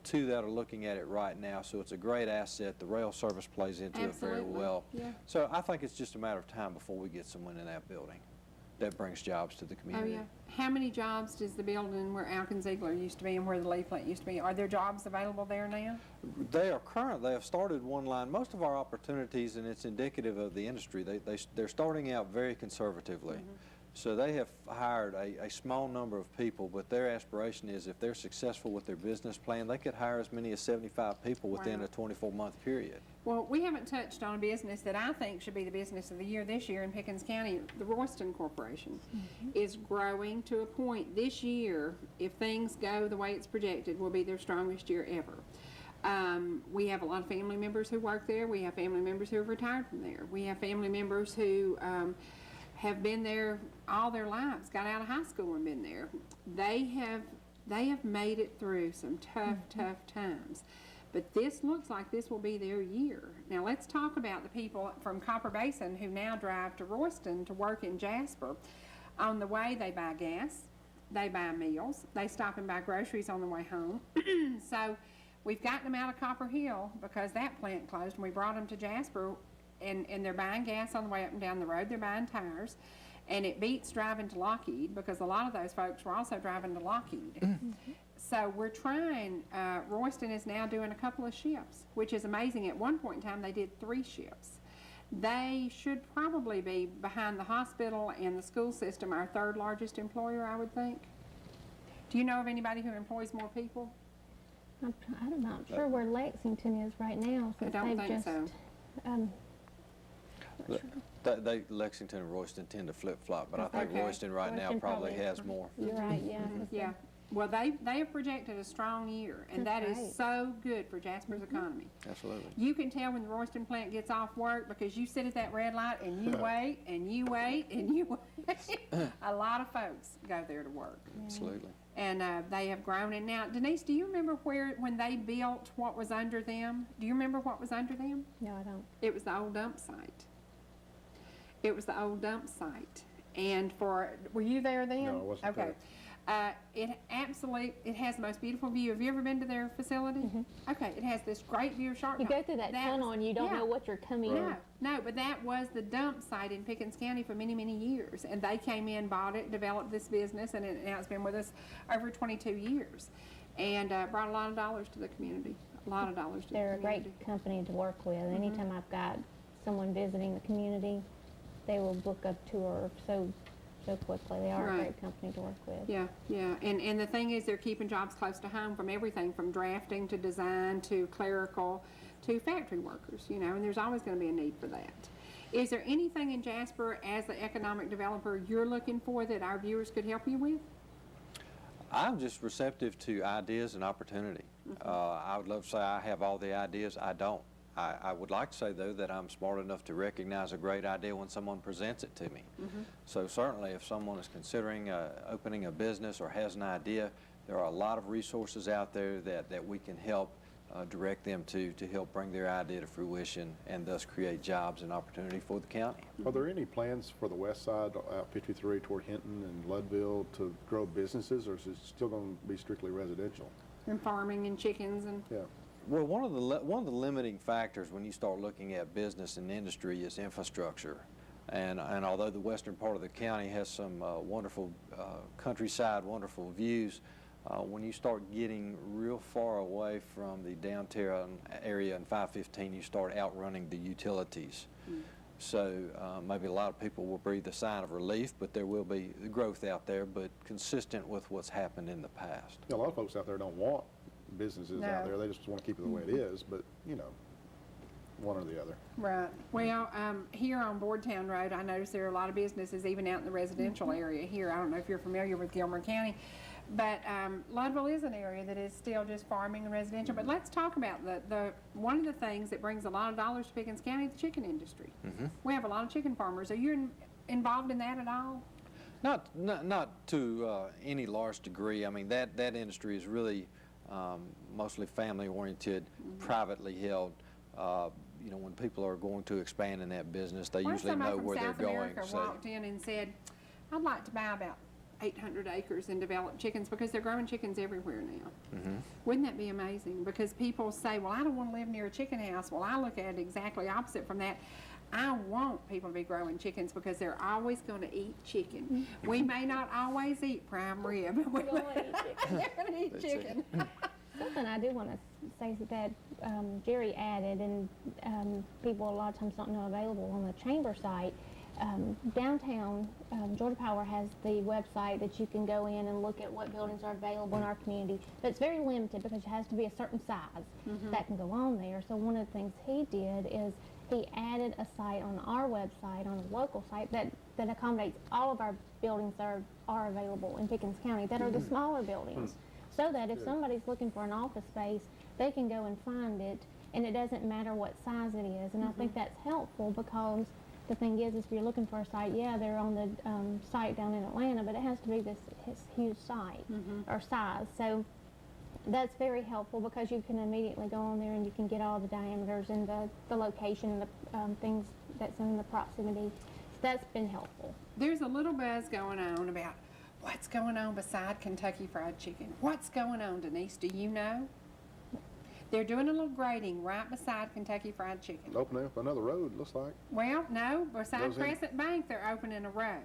Two that are looking at it right now, so it's a great asset. The rail service plays into it very well. Yeah. So I think it's just a matter of time before we get someone in that building that brings jobs to the community. Oh, yeah. How many jobs does the building where Alkin Ziegler used to be and where the leaf plant used to be, are there jobs available there now? They have started one line. Most of our opportunities, and it's indicative of the industry, they're starting out very conservatively. So they have hired a small number of people, but their aspiration is if they're successful with their business plan, they could hire as many as 75 people within a 24-month period. Well, we haven't touched on a business that I think should be the business of the year this year in Pickens County. The Royston Corporation is growing to a point this year, if things go the way it's projected, will be their strongest year ever. We have a lot of family members who work there. We have family members who have retired from there. We have family members who have been there all their lives, got out of high school and been there. They have made it through some tough times. But this looks like this will be their year. Now let's talk about the people from Copper Basin who now drive to Royston to work in Jasper. On the way, they buy gas, they buy meals, they stop and buy groceries on the way home. So we've gotten them out of Copper Hill because that plant closed, and we brought them to Jasper, and they're buying gas on the way up and down the road. They're buying tires. And it beats driving to Lockheed because a lot of those folks were also driving to Lockheed. So we're trying, Royston is now doing a couple of shifts, which is amazing. At one point in time, they did 3 shifts. They should probably be behind the hospital and the school system, our 3rd largest employer, I would think. Do you know of anybody who employs more people? I'm not sure where Lexington is right now. I Since don't they've think just, so. Lexington and Royston tend to flip-flop, but I think Okay. Royston right now Royston probably probably has more. You're right, yeah. 'cause Yeah. Well, they have projected a strong year, and that That's is right. so good for Jasper's economy. Absolutely. You can tell when the Royston plant gets off work because you sit at that red light and you wait and you wait and you wait. A lot of folks go there to work. Absolutely. And they have grown. And now, Denise, do you remember when they built what was under them? Do you remember what was under them? No, I don't. It was the old dump site. It was the old dump site. And were you there then? No, I wasn't okay. there. It has the most beautiful view. Have you ever been to their facility? Okay, it has this great view of Shark You Dock. go through that That's- tunnel and you don't yeah. know what you're coming in. No, but that was the dump site in Pickens County for many, many years. And they came in, bought it, developed this business, and now it's been with us over 22 years. And brought a lot of dollars to the community. A lot of dollars to They're the a community. great company to work with. Anytime I've got someone visiting the community, they will book a tour so quickly. They are a Right. great company to work with. Yeah, yeah. And the thing is, they're keeping jobs close to home from everything from drafting to design to clerical to factory workers, you know, and there's always going to be a need for that. Is there anything in Jasper as the economic developer you're looking for that our viewers could help you with? I'm just receptive to ideas and opportunity. I would love to say I have all the ideas. I don't. I would like to say, though, that I'm smart enough to recognize a great idea when someone presents it to me. So certainly if someone is considering opening a business or has an idea, there are a lot of resources out there that we can help direct them to help bring their idea to fruition and thus create jobs and opportunity for the county. Are there any plans for the west side, out 53 toward Hinton and Leadville, to grow businesses, or is it still going to be strictly residential? And farming and chickens and... Yeah. Well, one of the limiting factors when you start looking at business and industry is infrastructure. And although the western part of the county has some wonderful countryside, wonderful views, when you start getting real far away from the downtown area in 515, you start outrunning the utilities. So maybe a lot of people will breathe a sign of relief, but there will be growth out there, but consistent with what's happened in the past. Yeah, a lot of folks out there don't want businesses out No. there. They just want to keep it the way it is, but, you know, one or the other. Right. Well, here on Boardtown Road, I noticed there are a lot of businesses even out in the residential area here. I don't know if you're familiar with Gilmer County, but Leadville is an area that is still just farming and residential. But let's talk about the one of the things that brings a lot of dollars to Pickens County, the chicken industry. We have a lot of chicken farmers. Are you involved in that at all? Not to any large degree. I mean, that industry is really mostly family-oriented, privately held. You know, when people are going to expand in that business, they usually know where they're going. Somebody from South America walked in and said, I'd like to buy about 800 acres and develop chickens, because they're growing chickens everywhere now. Wouldn't that be amazing? Because people say, well, I don't want to live near a chicken house. Well, I look at it exactly opposite from that. I want people to be growing chickens because they're always going to eat chicken. We may not always eat prime rib, but we're going to eat chicken. Something I do want to say that Cherie added, and people a lot of times don't know available on the chamber site. Downtown, Georgia Power has the website that you can go in and look at what buildings are available in our community. But it's very limited because it has to be a certain size that can go on there. So one of the things he did is he added a site on our website, on a local site, that accommodates all of our buildings that are available in Pickens County, that are the smaller buildings. So that if somebody's looking for an office space, they can go and find it, and it doesn't matter what size it is. And I think that's helpful, because the thing is if you're looking for a site, yeah, they're on the site down in Atlanta, but it has to be this huge site or size. So that's very helpful, because you can immediately go on there and you can get all the diameters and the location and the things that's in the proximity. So that's been helpful. There's a little buzz going on about what's going on beside Kentucky Fried Chicken. What's going on, Denise? Do you know? They're doing a little grading right beside Kentucky Fried Chicken. Opening up another road, looks like. Well, no, beside Goes in. Crescent Bank, they're opening a road.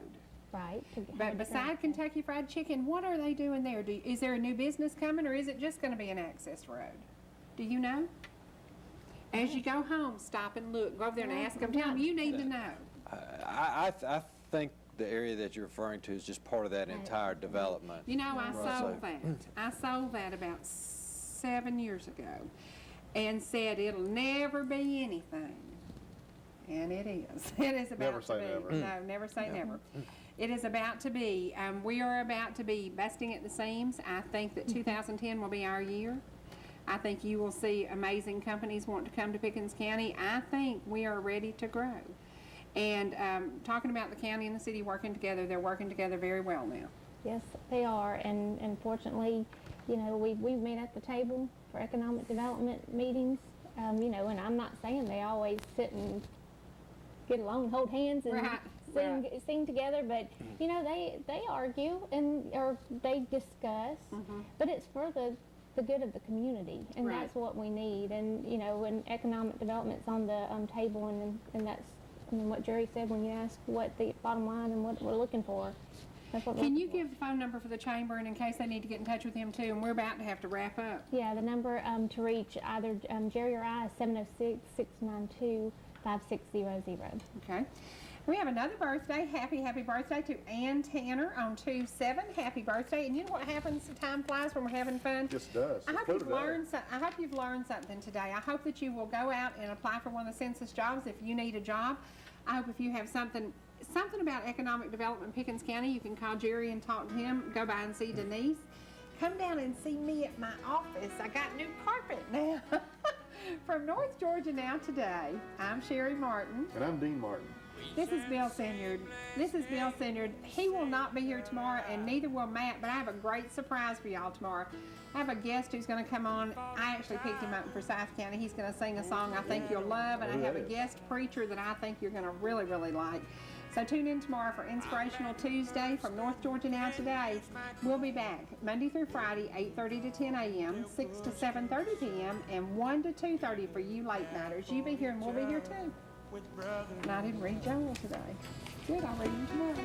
Right. But beside Kentucky Fried Chicken, what are they doing there? Is there a new business coming, or is it just gonna be an access road? Do you know? As you go home, stop and look. Go over there and ask them. Tell them you need to know. I think the area that you're referring to is just part of that entire development. You know, I Right. sold that. I sold that about 7 years ago and said it'll never be anything. And it is. It is about Never to say be. never. No, never say never. It is about to be. We are about to be busting at the seams. I think that 2010 will be our year. I think you will see amazing companies want to come to Pickens County. I think we are ready to grow. And talking about the county and the city working together, they're working together very well now. Yes, they are, and fortunately, you know, we've met at the table for economic development meetings, you know, and I'm not saying they always sit and get along and hold hands and Right, sing together, but, you know, they argue or they discuss, but it's for the good of the community, and Right. that's what we need. And, you know, when economic development's on the table, and that's, I mean, what Jerry said when you asked what the bottom line and what we're looking for. That's what we're Can you looking for. give the phone number for the chamber, and in case they need to get in touch with him too, and we're about to have to wrap up. Yeah, the number to reach either Jerry or I is 706-692-5600. Okay. We have another birthday. Happy birthday to Ann Tanner on 2/7. Happy birthday. And you know what happens? Time flies when we're having fun. Just does. I hope Flew you've today. learned I hope you've learned something today. I hope that you will go out and apply for one of the census jobs if you need a job. I hope if you have something about economic development in Pickens County, you can call Jerry and talk to him. Go by and see Denise. Come down and see me at my office. I got new carpet now. From North Georgia Now Today, I'm Cherie Martin. And I'm Dean Martin. This is Bill Siniard. He will not be here tomorrow, and neither will Matt, but I have a great surprise for y'all tomorrow. I have a guest who's going to come on. I actually picked him up in Forsyth County. He's going to sing a song I think you'll love, and I have a guest preacher that I think you're going to really, really like. So tune in tomorrow for Inspirational Tuesday from North Georgia Now Today. We'll be back Monday through Friday, 8:30 to 10 a.m., 6 to 7:30 p.m., and 1 to 2:30 for you late nighters. You be here, and we'll be here too. And I didn't read Joel today. Good, I'll read him tomorrow.